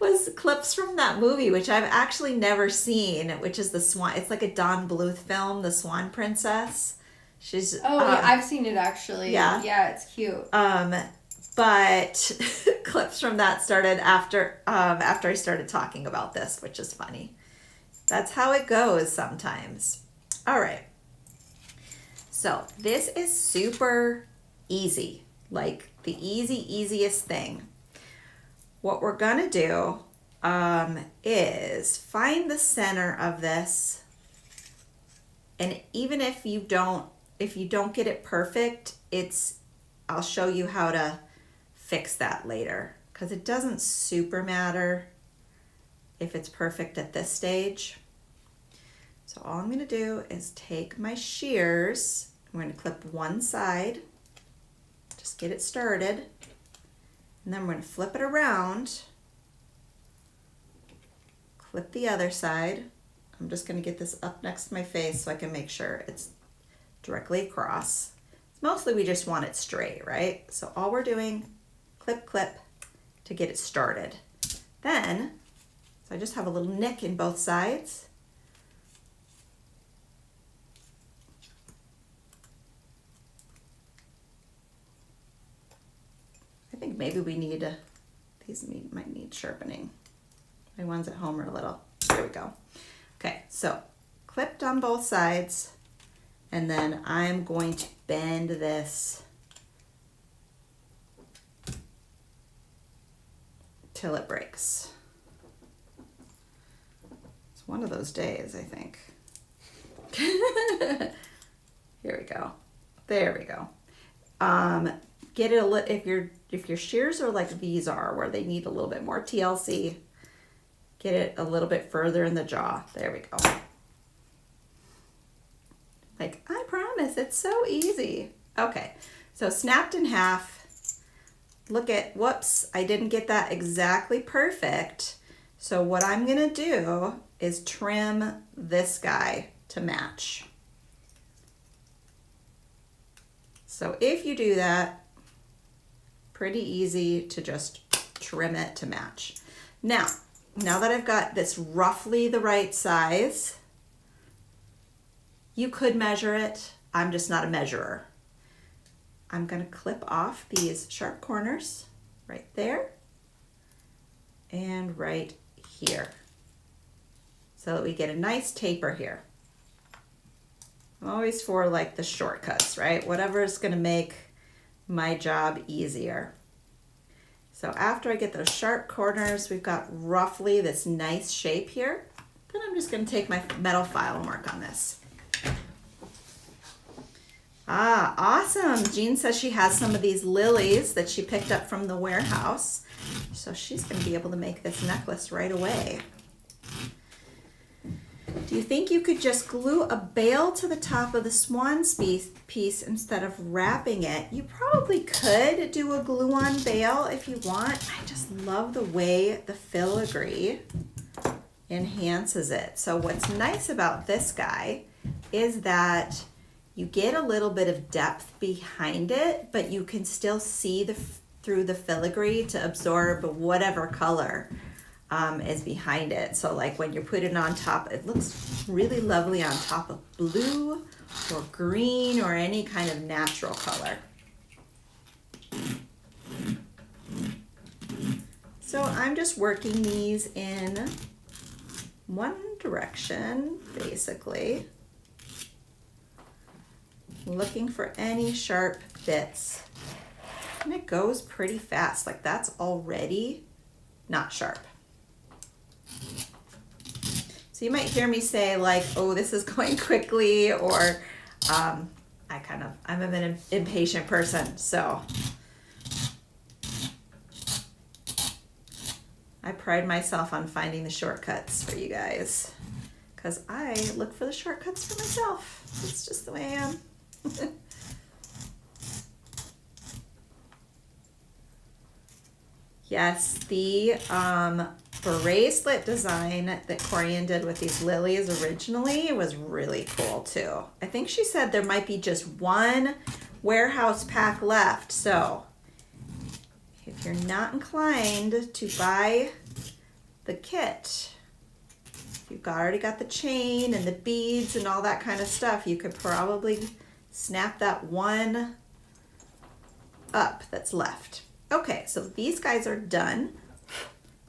Was clips from that movie, which I've actually never seen, which is the Swan. It's like a Don Bluth film, The Swan Princess. She's yeah, I've seen it actually. Yeah, it's cute. But clips from that started after I started talking about this, which is funny. That's how it goes sometimes. All right. So this is super easy, like the easiest thing. What we're gonna do is find the center of this, and even if you don't get it perfect, I'll show you how to fix that later because it doesn't super matter if it's perfect at this stage. So all I'm gonna do is take my shears. I'm gonna clip one side, just get it started. And then we're going to flip it around, clip the other side. I'm just going to get this up next to my face so I can make sure it's directly across. Mostly we just want it straight, right? So all we're doing, clip, clip to get it started. Then, so I just have a little nick in both sides. I think maybe we need these might need sharpening. My ones at home are a little, there we go. Okay, so clipped on both sides, and then I'm going to bend this till it breaks. It's one of those days, I think. Here we go. There we go. Get it a little, if your shears are like these are, where they need a little bit more TLC, get it a little bit further in the jaw. There we go. Like, I promise, it's so easy. Okay, so snapped in half. Look at, whoops, I didn't get that exactly perfect. So what I'm gonna do is trim this guy to match. So if you do that, pretty easy to just trim it to match. Now that I've got this roughly the right size, you could measure it. I'm just not a measurer. I'm gonna clip off these sharp corners right there and right here so that we get a nice taper here. I'm always for like the shortcuts, right? Whatever is gonna make my job easier. So after I get those sharp corners, we've got roughly this nice shape here. Then I'm just going to take my metal file and work on this. Ah, awesome. Jean says she has some of these lilies that she picked up from the warehouse. So she's going to be able to make this necklace right away. Do you think you could just glue a bail to the top of the swan piece instead of wrapping it? You probably could do a glue-on bail if you want. I just love the way the filigree enhances it. So what's nice about this guy is that you get a little bit of depth behind it, but you can still see through the filigree to absorb whatever color is behind it. So like when you put it on top, it looks really lovely on top of blue or green or any kind of natural color. So I'm just working these in one direction, basically, looking for any sharp bits And it goes pretty fast. Like that's already not sharp. So you might hear me say like, oh, this is going quickly, or I'm an impatient person, so I pride myself on finding the shortcuts for you guys because I look for the shortcuts for myself. It's just the way I am. Yes, the bracelet design that Corian did with these lilies originally was really cool too. I think she said there might be just one warehouse pack left. So if you're not inclined to buy the kit, if you've already got the chain and the beads and all that kind of stuff, you could probably snap that one up that's left. Okay, so these guys are done.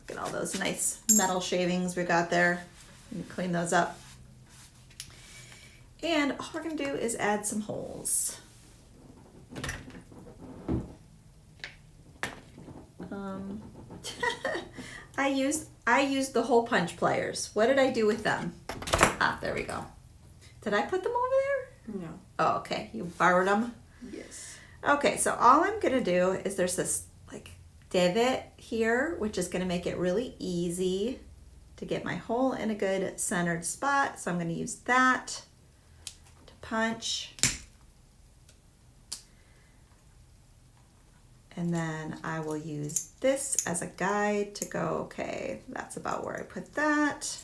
Look at all those nice metal shavings we got there. Let me clean those up. And all we're gonna do is add some holes. I used the hole punch pliers. What did I do with them? Ah, there we go. Did I put them over there? No. Oh, okay. You borrowed them? Yes. Okay, so all I'm gonna do is there's this like divot here, which is gonna make it really easy to get my hole in a good centered spot. So I'm gonna use that to punch. And then I will use this as a guide to go, okay, that's about where I put that.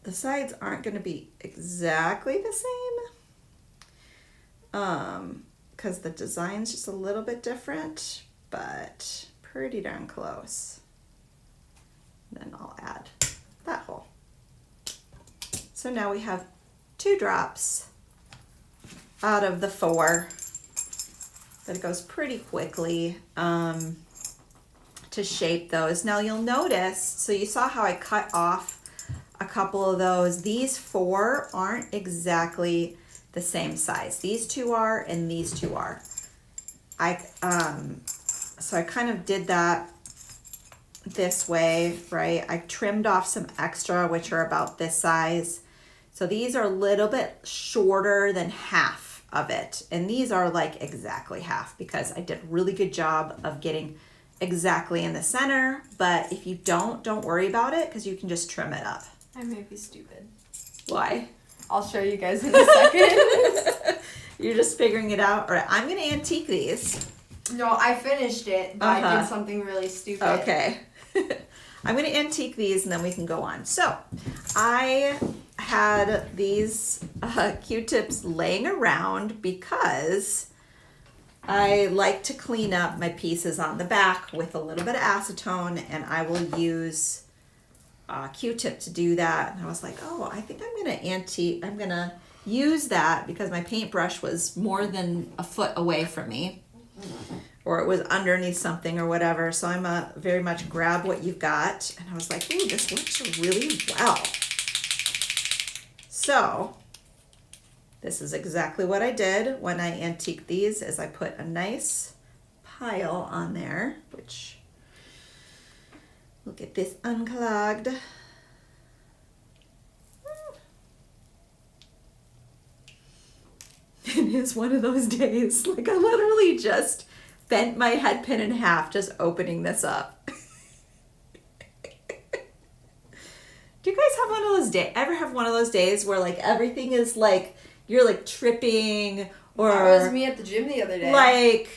The sides aren't gonna be exactly the same. Because the design's just a little bit different, but pretty darn close. Then I'll add that hole. So now we have 2 drops out of the 4, but it goes pretty quickly to shape those. Now you'll notice, so you saw how I cut off a couple of those. These 4 aren't exactly the same size. These 2 are, and these 2 are. So I kind of did that this way, right? I trimmed off some extra, which are about this size. So these are a little bit shorter than half of it. And these are like exactly half because I did a really good job of getting exactly in the center. But if you don't worry about it because you can just trim it up. I may be stupid. Why? I'll show you guys in a second. You're just figuring it out. All right, I'm gonna antique these. No, I finished it, but I did something really stupid. Okay. I'm gonna antique these and then we can go on. So I had these Q-tips laying around because I like to clean up my pieces on the back with a little bit of acetone, and I will use Q-tip to do that. And I was like, oh, I think I'm gonna use that because my paintbrush was more than a foot away from me, or it was underneath something or whatever. So I'm very much grab what you've got. And I was like, ooh, this works really well. So this is exactly what I did when I antiqued these, is I put a nice pile on there, which we'll get this unclogged. It is one of those days. Like I literally just bent my head pin in half just opening this up. Do you guys have one of those days? Ever have one of those days where like everything is like you're like tripping, or that was me at the gym the other day. Like,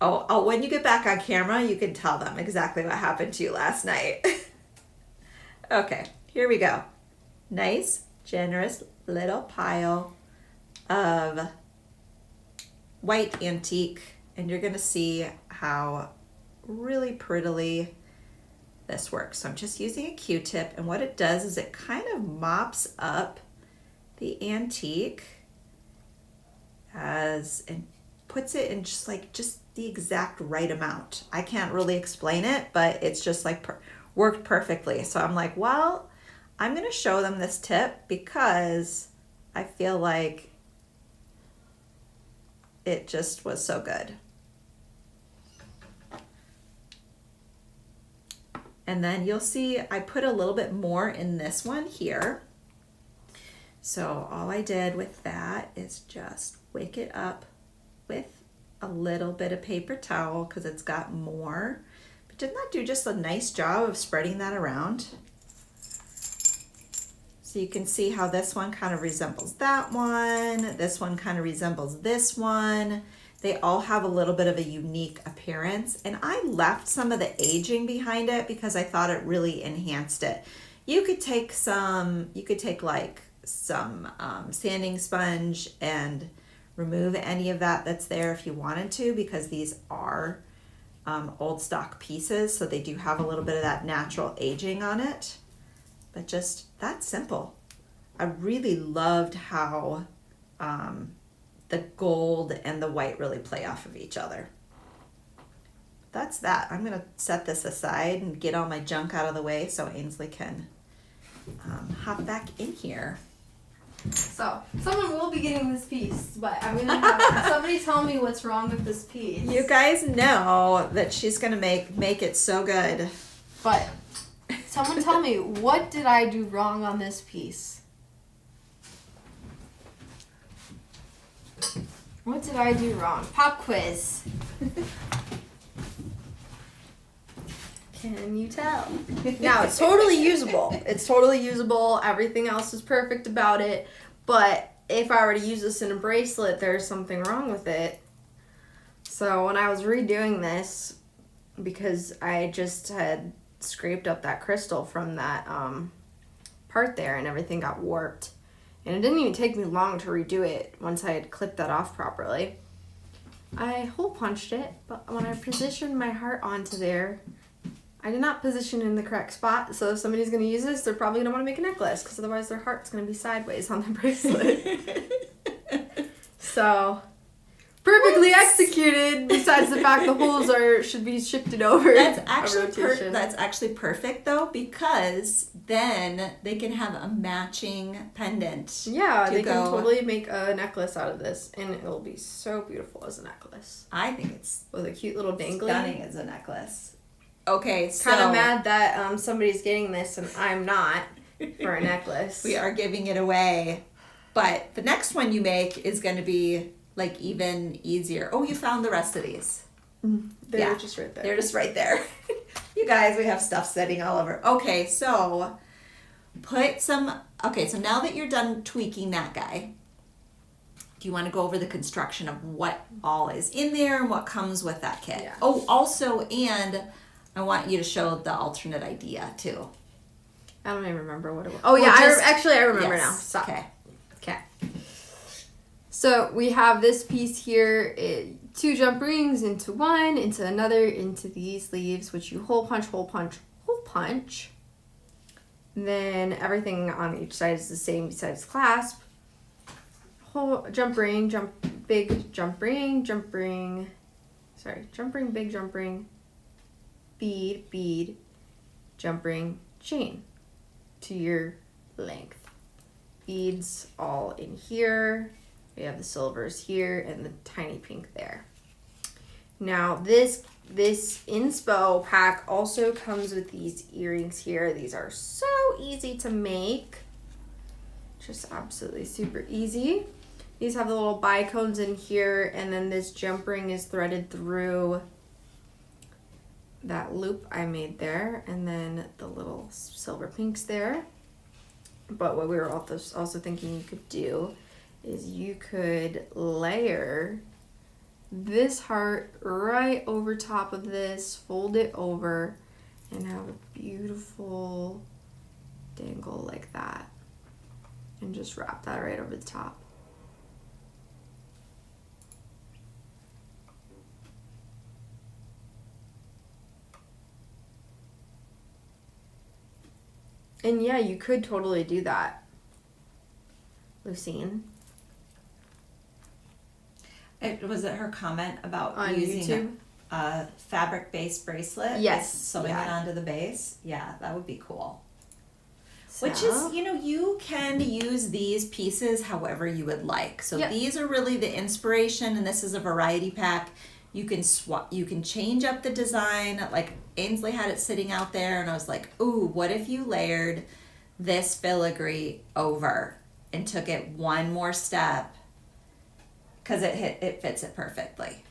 oh, when you get back on camera, you can tell them exactly what happened to you last night. Okay, here we go. Nice, generous little pile of white antique, and you're gonna see how really prettily this works. So I'm just using a Q-tip, and what it does is it kind of mops up the antique and puts it in just the exact right amount. I can't really explain it, but it's just like worked perfectly. So I'm like, well, I'm gonna show them this tip because I feel like It just was so good. And then you'll see I put a little bit more in this one here. So all I did with that is just wake it up with a little bit of paper towel because it's got more. But didn't that do just a nice job of spreading that around? So you can see how this one kind of resembles that one. This one kind of resembles this one. They all have a little bit of a unique appearance, and I left some of the aging behind it because I thought it really enhanced it. You could take like some sanding sponge and remove any of that that's there if you wanted to, because these are old stock pieces, so they do have a little bit of that natural aging on it. But just that simple. I really loved how the gold and the white really play off of each other. That's that. I'm gonna set this aside and get all my junk out of the way so Ainsley can hop back in here. So someone will be getting this piece, but I'm gonna have somebody tell me what's wrong with this piece. You guys know that she's gonna make it so good. But someone tell me, what did I do wrong on this piece? What did I do wrong? Pop quiz. Can you tell? Now, it's totally usable. It's totally usable. Everything else is perfect about it. But if I were to use this in a bracelet, there's something wrong with it. So when I was redoing this, because I just had scraped up that crystal from that part there and everything got warped. And it didn't even take me long to redo it once I had clipped that off properly. I hole punched it, but when I positioned my heart onto there, I did not position it in the correct spot. So if somebody's going to use this, they're probably going to want to make a necklace, because otherwise their heart's going to be sideways on the bracelet. So, perfectly executed, besides the fact the holes should be shifted over. That's actually perfect though, because then they can have a matching pendant. Yeah, they can totally make a necklace out of this, and it'll be so beautiful as a necklace. I think it's with a cute little dangly. Stunning as a necklace. Okay, so kind of mad that somebody's getting this and I'm not for a necklace. We are giving it away, but the next one you make is going to be like even easier. Oh, you found the rest of these. They're just right there. They're just right there. You guys, we have stuff sitting all over. Okay, so so now that you're done tweaking that guy, do you want to go over the construction of what all is in there and what comes with that kit? Yeah. Oh, also, and I want you to show the alternate idea too. I don't even remember what it was. Oh, yeah, I remember now. Stop. Okay. So we have this piece here, 2 jump rings into one, into another, into these leaves, which you hole punch, hole punch, hole punch. And then everything on each side is the same besides clasp. Jump ring, big jump ring, jump ring, big jump ring, bead, jump ring, chain to your length. Beads all in here. We have the silvers here and the tiny pink there. Now this inspo pack also comes with these earrings here. These are so easy to make. Just absolutely super easy. These have the little bicones in here, and then this jump ring is threaded through that loop I made there, and then the little silver pinks there. But what we were also thinking you could do is you could layer this heart right over top of this, fold it over, and have a beautiful dangle like that. And just wrap that right over the top. And yeah, you could totally do that, Lucine. Was it her comment about on using YouTube? A fabric-based bracelet? Yes. Sewing it onto the base? Yeah, that would be cool. So. Which is, you can use these pieces however you would like. So these are really the inspiration, and this is a variety pack. You can swap, you can change up the design. Like Ainsley had it sitting out there, and I was like, ooh, what if you layered this filigree over and took it one more step? Because it fits it perfectly.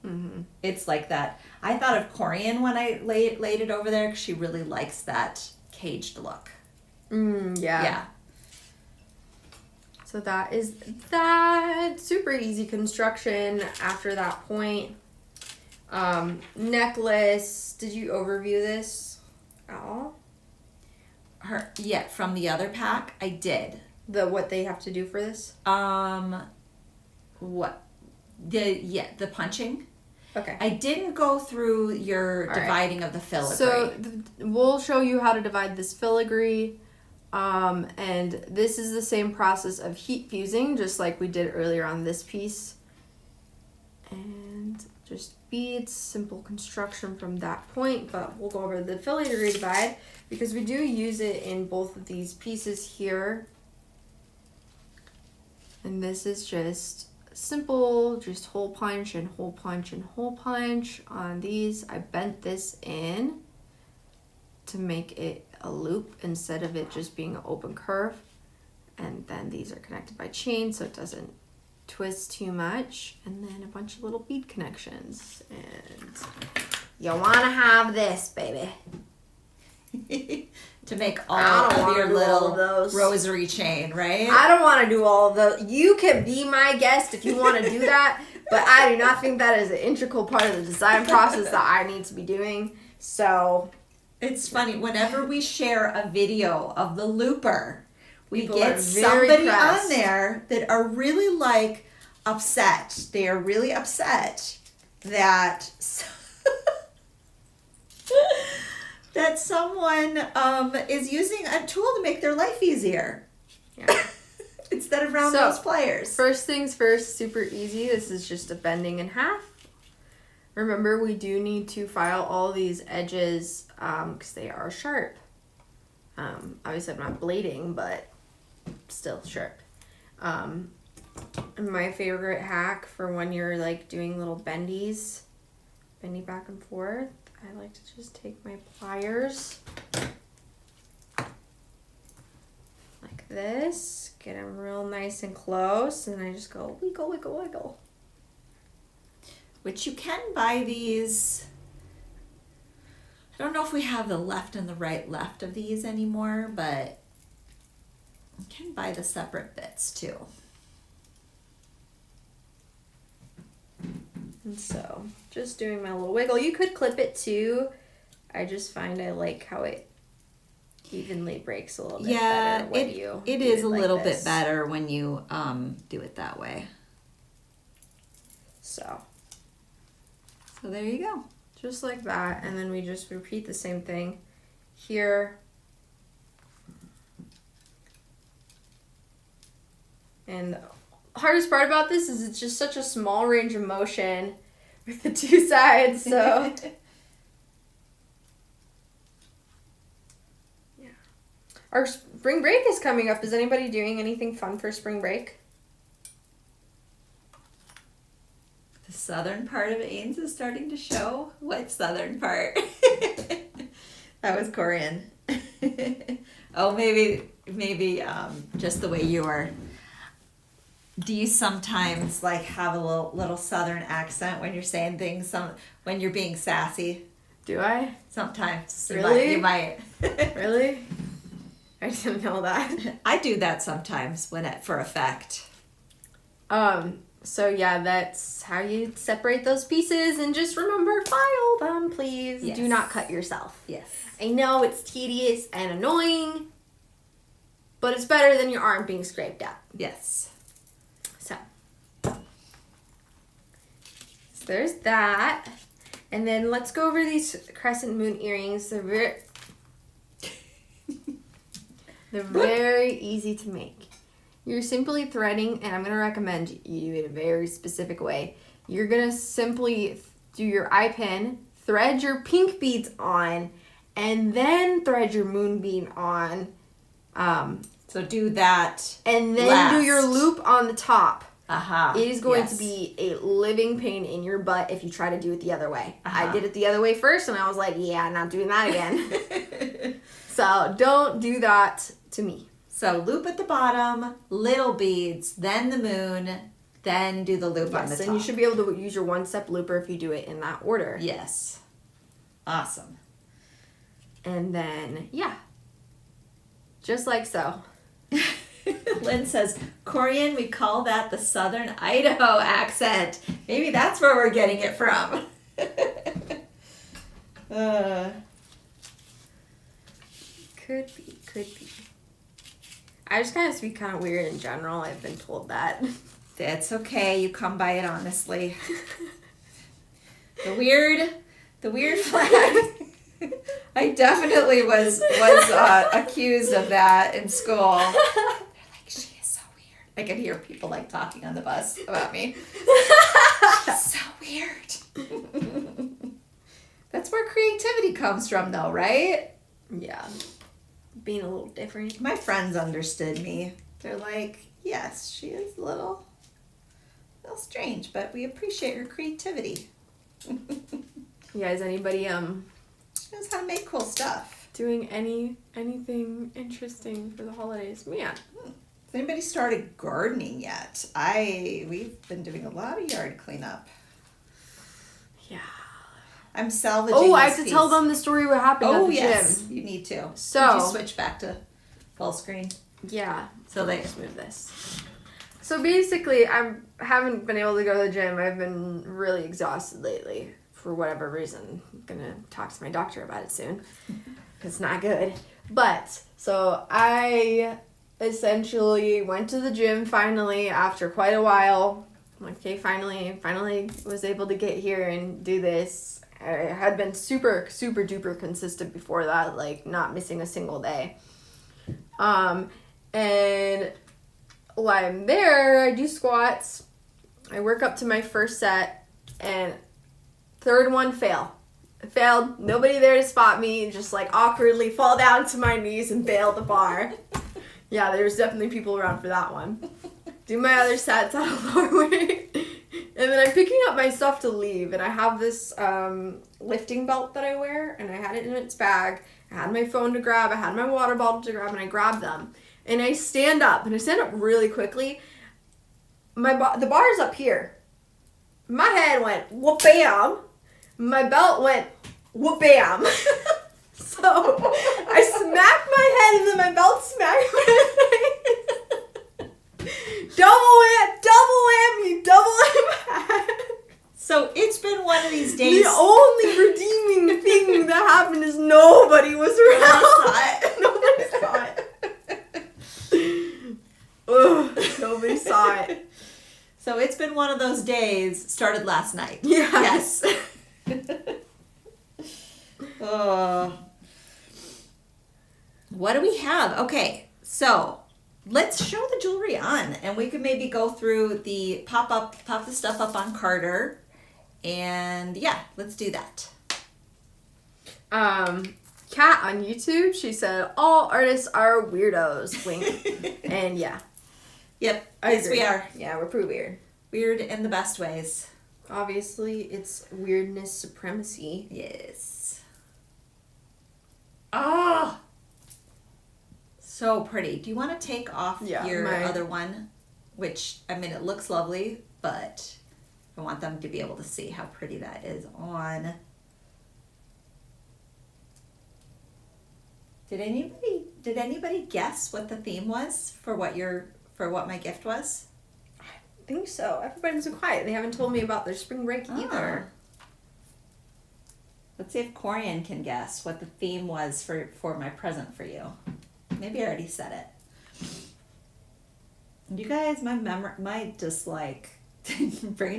Mm-hmm. It's like that. I thought of Corian when I laid it over there, because she really likes that caged look. Yeah. So that is that. Super easy construction after that point. Necklace. Did you overview this at all? From the other pack, I did. What they have to do for this? What? The punching. Okay. I didn't go through your dividing of the filigree. So we'll show you how to divide this filigree. And this is the same process of heat fusing, just like we did earlier on this piece. And just beads, simple construction from that point, but we'll go over the filigree divide because we do use it in both of these pieces here. And this is just simple, just hole punch and hole punch and hole punch on these. I bent this in to make it a loop instead of it just being an open curve. And then these are connected by chain so it doesn't twist too much. And then a bunch of little bead connections. And you want to have this, baby. To make all of your little rosary chain, right? I don't want to do all of those. You can be my guest if you want to do that, but I do not think that is an integral part of the design process that I need to be doing. So it's funny, whenever we share a video of the looper, we people get somebody on there that are really upset. They are really upset that that someone is using a tool to make their life easier. Yeah. Instead of round nose pliers. First things first, super easy. This is just a bending in half. Remember, we do need to file all these edges because they are sharp. Obviously, I'm not blading, but still sharp. My favorite hack for when you're doing little bendy back and forth, I like to just take my pliers like this, get them real nice and close, and I just go wiggle, wiggle, wiggle. Which you can buy these. I don't know if we have the left and the right left of these anymore, but you can buy the separate bits too. And so, just doing my little wiggle. You could clip it too. I just find I like how it evenly breaks a little bit better when you it is a little bit better when you do it that way. So there you go. Just like that, and then we just repeat the same thing here. And the hardest part about this is it's just such a small range of motion with the two sides, so yeah. Our spring break is coming up. Is anybody doing anything fun for spring break? The southern part of Ains is starting to show. What southern part? That was Corian. Oh, maybe just the way you are. Do you sometimes have a little southern accent when you're saying things? When you're being sassy? Do I? Sometimes. Really? You might. Really? I didn't know that. I do that sometimes for effect. So yeah, that's how you separate those pieces, and just remember, file them, please. Yes. Do not cut yourself. Yes. I know it's tedious and annoying, but it's better than your arm being scraped up. Yes. So there's that. And then let's go over these crescent moon earrings. They're very easy to make. You're simply threading, and I'm going to recommend you do it a very specific way. You're going to simply do your eye pin, thread your pink beads on, and then thread your moon bead on So do that. And then last. do your loop on the top. It is going to be a living pain in your butt if you try to do it the other way. I did it the other way first, and I was like, yeah, not doing that again. So don't do that to me. So loop at the bottom, little beads, then the moon, then do the loop on the top. And you should be able to use your one-step looper if you do it in that order. Yes. Awesome. And then, just like so. Lynn says, Korean, we call that the Southern Idaho accent. Maybe that's where we're getting it from. Could be. I just kind of speak kind of weird in general. I've been told that. That's okay. You come by it honestly. The weird flag. I definitely was accused of that in school. She is so weird. I could hear people like talking on the bus about me. She's so weird. That's where creativity comes from though, right? Yeah. Being a little different. My friends understood me. They're like, yes, she is a little strange, but we appreciate her creativity. Yeah, is anybody she knows how to make cool stuff. Doing anything interesting for the holidays? Man. Has anybody started gardening yet? We've been doing a lot of yard cleanup. Yeah. I'm salvaging. Oh, I have to tell them the story what happened at the gym. You need to. So did you switch back to full screen? Yeah. So they just move this. So basically, I haven't been able to go to the gym. I've been really exhausted lately for whatever reason. I'm gonna talk to my doctor about it soon. It's not good. But so I essentially went to the gym finally after quite a while. I'm like, okay, finally was able to get here and do this. I had been super duper consistent before that, like not missing a single day. And while I'm there, I do squats. I work up to my first set, and third one failed. I failed. Nobody there to spot me. Just like awkwardly fall down to my knees and bail the bar. Yeah, there's definitely people around for that one. Do my other sets at a lower weight. And then I'm picking up my stuff to leave, and I have this lifting belt that I wear, and I had it in its bag. I had my phone to grab, I had my water bottle to grab, and I grabbed them. And I stand up really quickly. The bar is up here. My head went whoop bam. My belt went whoop bam. So I smacked my head, and then my belt smacked my face. Double whammy. So it's been one of these days. The only redeeming thing that happened is nobody was around. Nobody saw it. Ugh, nobody saw it. So it's been one of those days. Started last night. Yeah. Yes. What do we have? Okay, so let's show the jewelry on, and we could maybe go through the pop the stuff up on Carter, and yeah, let's do that. Kat on YouTube, she said, all artists are weirdos, wink. And yeah. Yep, Yes, we are. Yeah, we're pretty weird. Weird in the best ways. Obviously, it's weirdness supremacy. Yes. Oh! So pretty. Do you want to take off your other one? Which, I mean, it looks lovely, but I want them to be able to see how pretty that is on. Did anybody guess what the theme was for what my gift was? I think so. Everybody's so quiet. They haven't told me about their spring break either. Let's see if Corian can guess what the theme was for my present for you. Maybe I already said it. You guys, my brain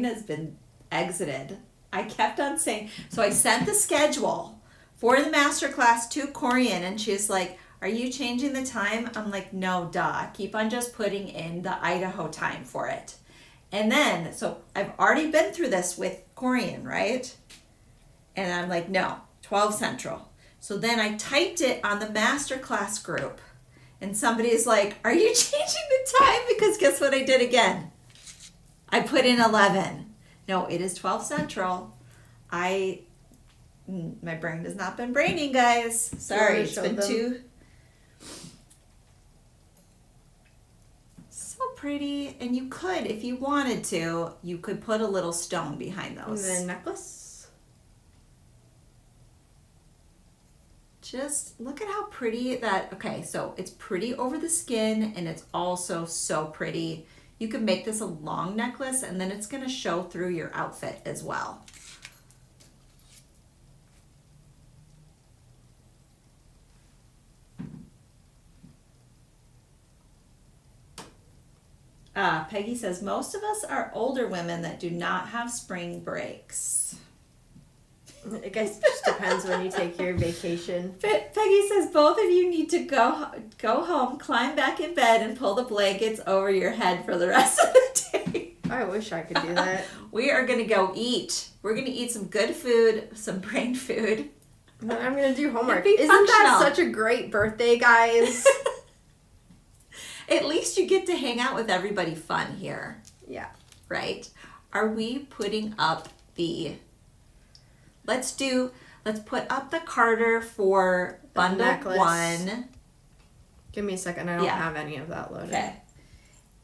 has been exited. I kept on saying, so I sent the schedule for the masterclass to Corian, and she's like, are you changing the time? I'm like, no, duh. Keep on just putting in the Idaho time for it. And then, so I've already been through this with Corian, right? And I'm like, no, 12 Central. So then I typed it on the masterclass group, And somebody's like, are you changing the time? Because guess what I did again? I put in 11. No, it is 12 Central. My brain has not been braining, guys. Sorry, it's been too... So pretty. And you could, if you wanted to, you could put a little stone behind those. And the necklace. Just look at how pretty that, okay, so it's pretty over the skin and it's also so pretty. You can make this a long necklace and then it's gonna show through your outfit as well. Peggy says, most of us are older women that do not have spring breaks. I guess it just depends when you take your vacation. Peggy says, both of you need to go home, climb back in bed, and pull the blankets over your head for the rest of the day. I wish I could do that. We are going to go eat. We're going to eat some good food, some brain food. And then I'm going to do homework. Isn't that such a great birthday, guys? At least you get to hang out with everybody fun here. Yeah. Right? Are we putting up the... Let's put up the Carter for bundle necklace. 1. Give me a second. I don't have any of that loaded. Okay.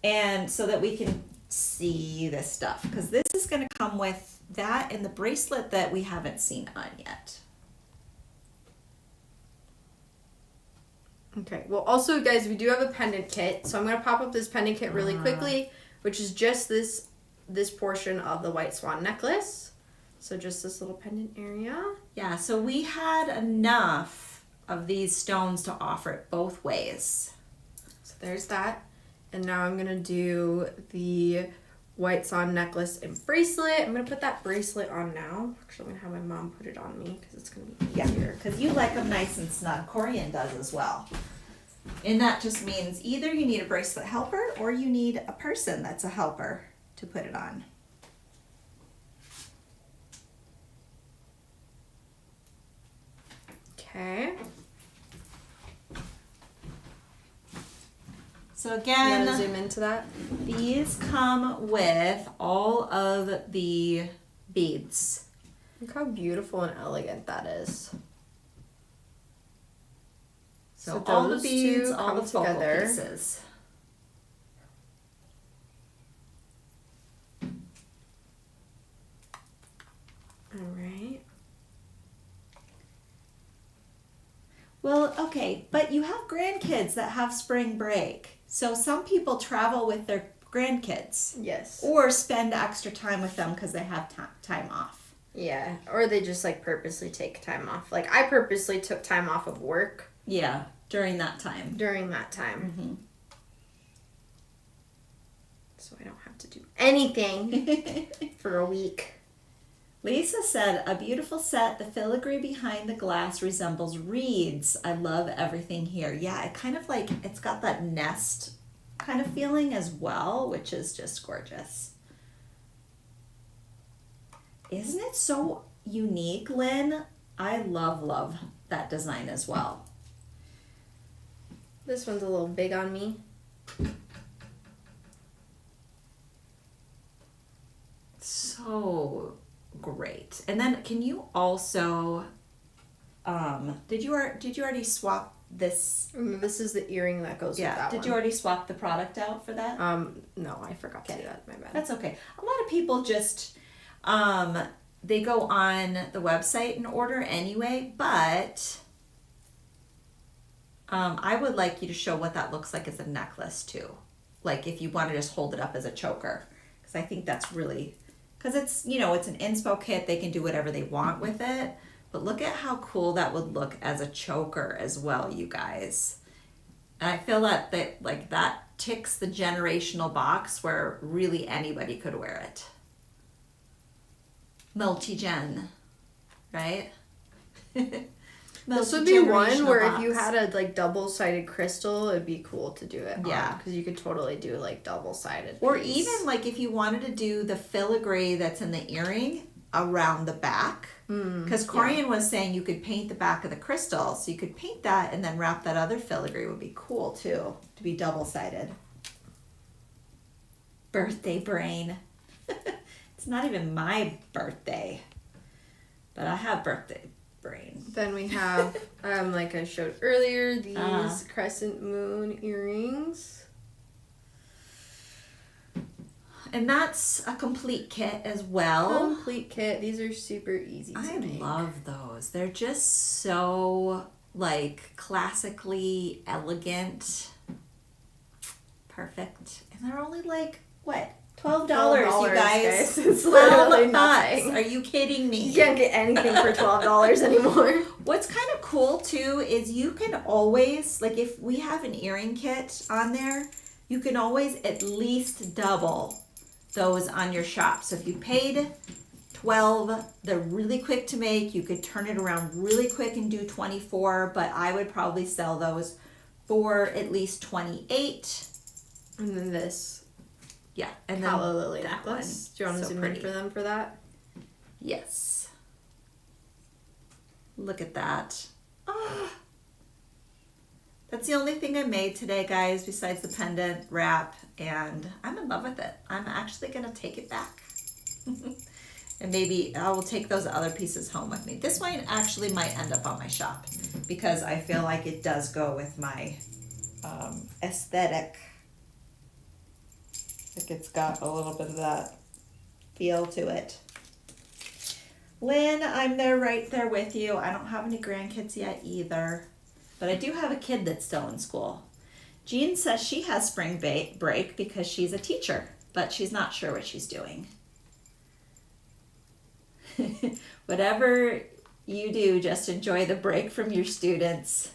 And so that we can see this stuff. Because this is going to come with that and the bracelet that we haven't seen on yet. Okay. Well, also, guys, we do have a pendant kit. So I'm going to pop up this pendant kit really quickly, which is just this portion of the white swan necklace. So just this little pendant area. Yeah, so we had enough of these stones to offer it both ways. So there's that. And now I'm going to do the white swan necklace and bracelet. I'm going to put that bracelet on now. Actually, I'm going to have my mom put it on me because it's going to be easier. Because you like them nice and snug. Corian does as well. And that just means either you need a bracelet helper or you need a person that's a helper to put it on. Okay. So again, you want to zoom into that? These come with all of the beads. Look how beautiful and elegant that is. So all the beads, all the focal pieces. All right. Well, okay, but you have grandkids that have spring break. So some people travel with their grandkids. Yes. Or spend extra time with them because they have time off. Yeah, or they just like purposely take time off. Like I purposely took time off of work. Yeah, during that time. Mm-hmm. So I don't have to do anything for a week. Lisa said, a beautiful set. The filigree behind the glass resembles reeds. I love everything here. Yeah, it kind of like, it's got that nest kind of feeling as well, which is just gorgeous. Isn't it so unique, Lynn? I love that design as well. This one's a little big on me. So great. And then can you also did you already swap this? This is the earring that goes with that Did one. you already swap the product out for that? No, I forgot to do that. My bad. That's okay. A lot of people just they go on the website and order anyway, but I would like you to show what that looks like as a necklace too. Like if you want to just hold it up as a choker, because I think that's really, because it's, you know, it's an inspo kit. They can do whatever they want with it. But look at how cool that would look as a choker as well, you guys. And I feel that that ticks the generational box where really anybody could wear it. Multi-gen, right? This would be one where if you had a like double-sided crystal, it'd be cool to do it. Yeah, because you could totally do like double-sided. Or even like if you wanted to do the filigree that's in the earring, around the back. Because Corian was saying you could paint the back of the crystal. So you could paint that and then wrap that other filigree would be cool too, to be double-sided. Birthday brain. It's not even my birthday, but I have birthday brain. Then we have, like I showed earlier, these crescent moon earrings. And that's a complete kit as well. Complete kit. These are super easy to make. I love those. They're just so, like, classically elegant. Perfect. And they're only like, what? $12, you guys. It's literally $12. nothing. Are you kidding me? You can't get anything for $12 anymore. What's kind of cool too is you can always, like if we have an earring kit on there, you can always at least double those on your shop. So if you paid $12, they're really quick to make. You could turn it around really quick and do $24, but I would probably sell those for at least $28. And then this. Yeah, and then Calla Lily that necklace. one. Do you want to So zoom pretty. in for them for that? Yes. Look at that. Oh. That's the only thing I made today, guys, besides the pendant wrap, and I'm in love with it. I'm actually going to take it back. And maybe I will take those other pieces home with me. This one actually might end up on my shop because I feel like it does go with my aesthetic. Like it's got a little bit of that feel to it. Lynn, I'm there right there with you. I don't have any grandkids yet either. But I do have a kid that's still in school. Jean says she has spring break because she's a teacher, but she's not sure what she's doing. Whatever you do, just enjoy the break from your students.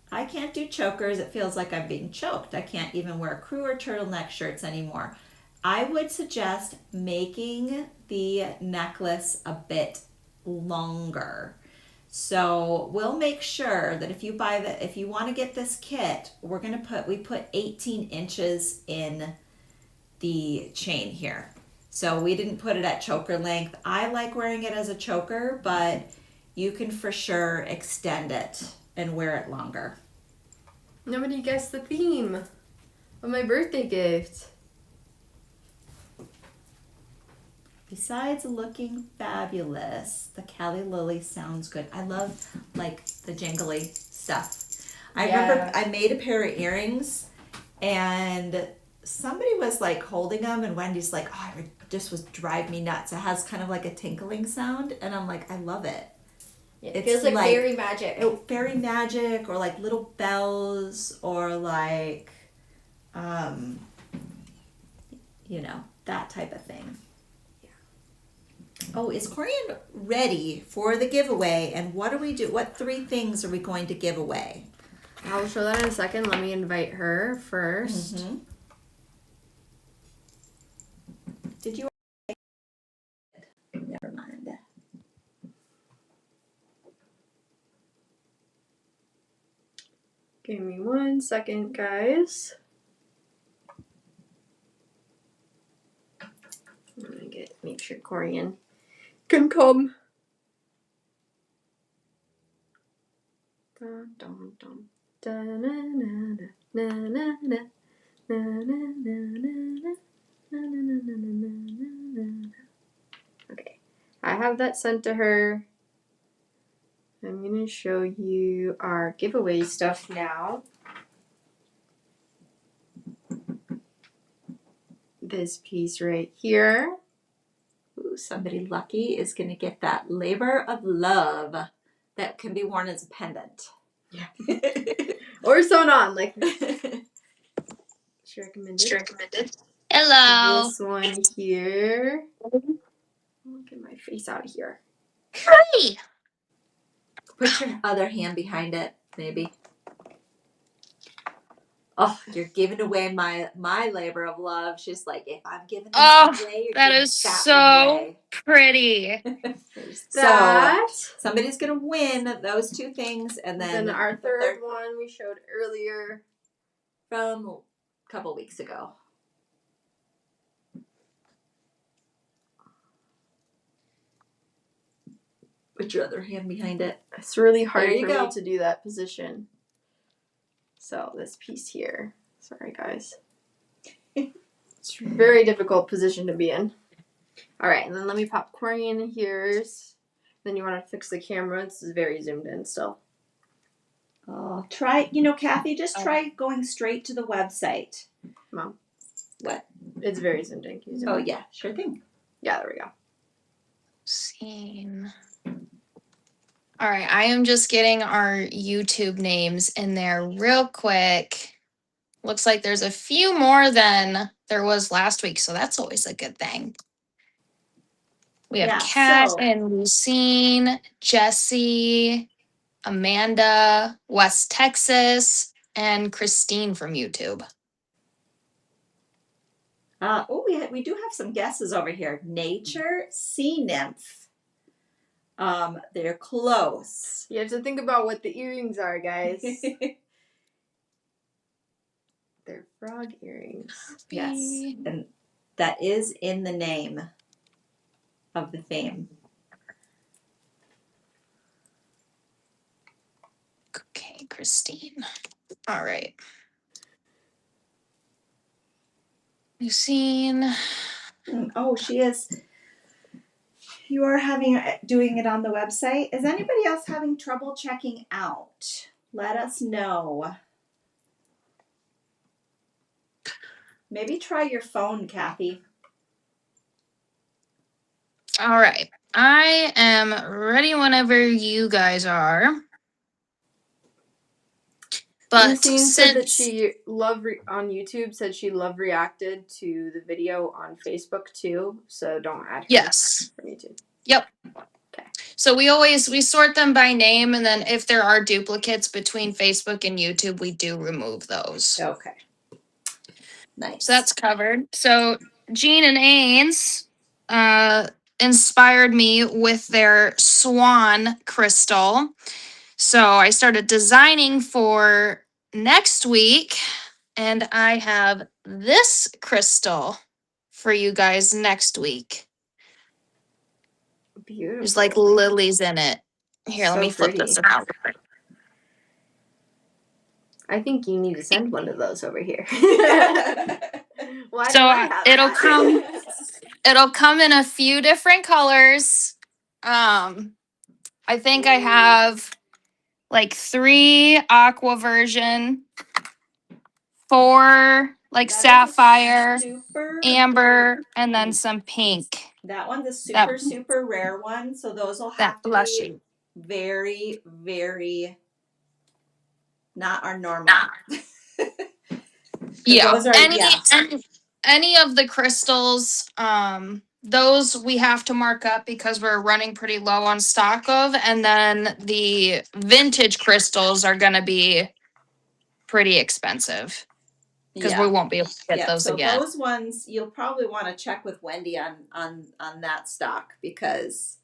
I can't do chokers. It feels like I'm being choked. I can't even wear crew or turtleneck shirts anymore. I would suggest making the necklace a bit longer. So we'll make sure that if you want to get this kit, we put 18 inches in the chain here. So we didn't put it at choker length. I like wearing it as a choker, but you can for sure extend it and wear it longer. Nobody guessed the theme of my birthday gift. Besides looking fabulous, the Calla Lily sounds good. I love like the jingly stuff. I remember I made a pair of earrings and somebody was like holding them and Wendy's like, oh, it just was drive me nuts. It has kind of like a tinkling sound and I'm like, I love it. Yeah, it feels like fairy magic. Fairy magic or like little bells or like, that type of thing. Oh, is Corian ready for the giveaway? And what do we do? What 3 things are we going to give away? I'll show that in a second. Let me invite her first. Mm-hmm. Did you? Never mind. Give me 1 second, guys. I'm gonna make sure Corian can come. Dun, dun, dun. Da, na, na, na, na, na, na, na, na, na, na. Okay, I have that sent to her. I'm going to show you our giveaway stuff now. This piece right here. Ooh, somebody lucky is going to get that Labor of Love that can be worn as a pendant. Yeah. Or sewn on, like she recommended. Hello. This one here. I'll get my face out of here. Hi. Put your other hand behind it, maybe. Oh, you're giving away my labor of love. She's like, if I'm giving this away, you're that giving is that so away. pretty. That. So somebody's gonna win those 2 things, and then our third one we showed earlier. from a couple weeks ago. Put your other hand behind it. It's really hard for go. me to do that position. So this piece here. Sorry, guys. It's a very difficult position to be in. All right, and then let me pop Corey in here. Then you want to fix the camera. This is very zoomed in still. Oh, try, Kathy, just try going straight to the website. Mom. What? It's very zoomed in. Can you zoom in? Yeah, sure thing. Yeah, there we go. Scene. All right, I am just getting our YouTube names in there real quick. Looks like there's a few more than there was last week, so that's always a good thing. We have Kat and Lucine, Jesse, Amanda, West Texas, and Christine from YouTube. We do have some guesses over here. Nature, sea nymph. They're close. You have to think about what the earrings are, guys. They're frog earrings. Yes, and that is in the name of the theme. Okay, Christine. All right. Lucine. Oh, she is. You are doing it on the website. Is anybody else having trouble checking out? Let us know. Maybe try your phone, Kathy. All right. I am ready whenever you guys are. But Lucine said that she on YouTube said she reacted to the video on Facebook too. So don't add her. Yes. From YouTube. Yep. Okay. So we sort them by name, and then if there are duplicates between Facebook and YouTube, we do remove those. Okay. Nice. So that's covered. So Jean and Ains inspired me with their Swan crystal. So I started designing for next week, and I have this crystal for you guys next week. Beautiful. There's like lilies in it. Here, let me flip this around. I think you need to send one of those over here. Why So don't I have it'll come in a few different colors. I think I have like 3 aqua version, 4 like sapphire, amber, and then some pink. That one's a super rare one, so those will have to be very, very not our normal. Yeah, those are, any of the crystals, those we have to mark up because we're running pretty low on stock of, and then the vintage crystals are going to be pretty expensive because we won't be able to get those again. Those ones you'll probably want to check with Wendy on that stock because,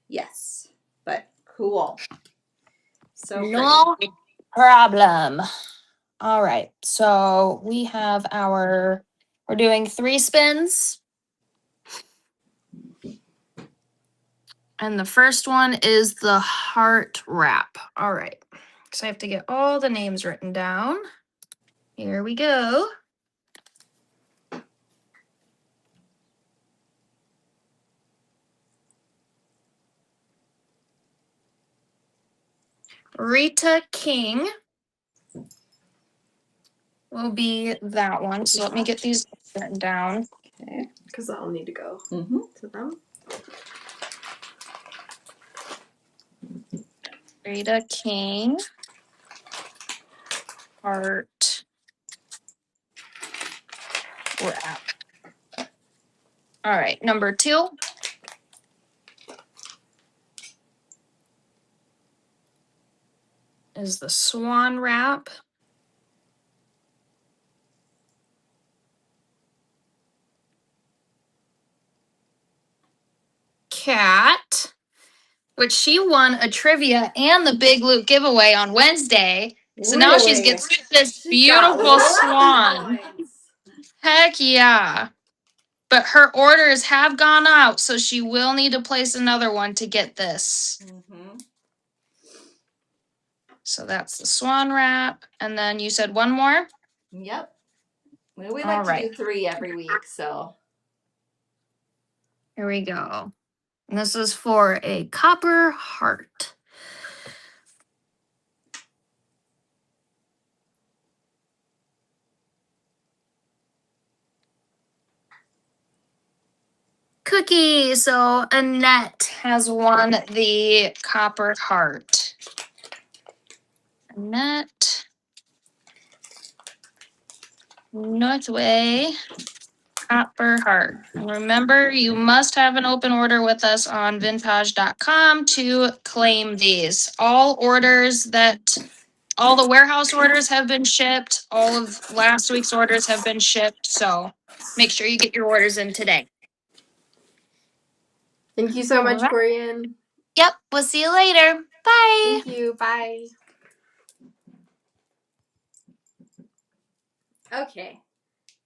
yes, but cool. So no problem. All right, so we have we're doing 3 spins. And the first one is the heart wrap. All right, so I have to get all the names written down. Here we go. Rita King will be that one. So let me get these written down. Okay, because I'll need to go to them. Rita King. Heart wrap. All right, number 2. Is the Swan wrap. Cat, which she won a trivia and the Big Loot giveaway on Wednesday. So now she's Really? getting this She's got beautiful lots of swan. designs. Heck yeah. But her orders have gone out, so she will need to place another one to get this. Mm-hmm. So that's the swan wrap. And then you said one more? Yep. Well, we All like to right. do 3 every week, so. Here we go. And this is for a copper heart. Cookie. So Annette has won the copper heart. Annette Northway copper heart. And remember, you must have an open order with us on vintage.com to claim these. All the warehouse orders have been shipped. All of last week's orders have been shipped. So make sure you get your orders in today. Thank you so much, Alright. Corian. Yep. We'll see you later. Bye. Thank you. Bye. Okay.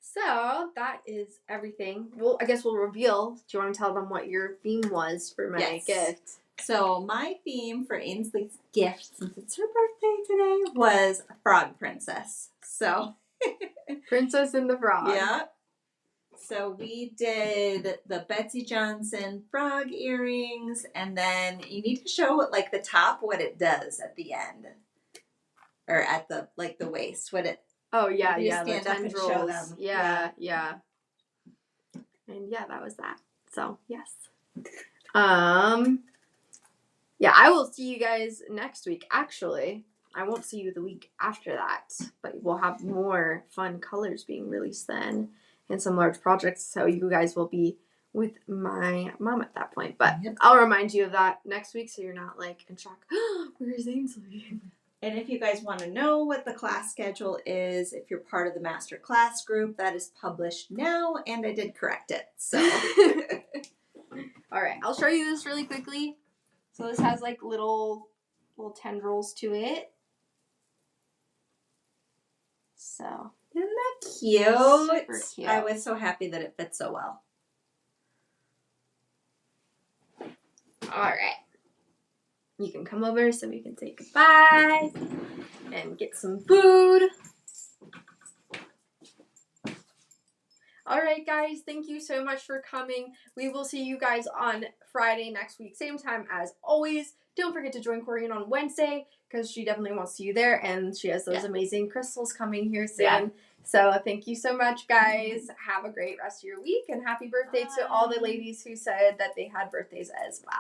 So that is everything. Well, I guess we'll reveal. Do you want to tell them what your theme was for my gift? So my theme for Ainsley's gift, since it's her birthday today, was Frog Princess. So Princess and the Frog. Yeah. So we did the Betsy Johnson frog earrings, and then you need to show like the top what it does at the end, or at the the waist. What it. Oh yeah, you yeah. Stand the up and show tendrils. them. Yeah. And yeah, that was that. So yes. Yeah, I will see you guys next week. Actually, I won't see you the week after that, but we'll have more fun colors being released then and some large projects. So you guys will be with my mom at that point. But I'll remind you of that next week so you're not like in shock. Where's Ainsley? And if you guys want to know what the class schedule is, if you're part of the master class group, that is published now, and I did correct it. So, all right, I'll show you this really quickly. So this has like little tendrils to it. So isn't that cute? Super cute. I was so happy that it fits so well. All right. You can come over so we can say goodbye and get some food. All right, guys, thank you so much for coming. We will see you guys on Friday next week, same time as always. Don't forget to join Corian on Wednesday because she definitely wants to see you there, and she has those amazing crystals coming here soon. Yeah. So thank you so much, guys. Have a great rest of your week, and happy birthday to all the ladies who said that they had birthdays as well.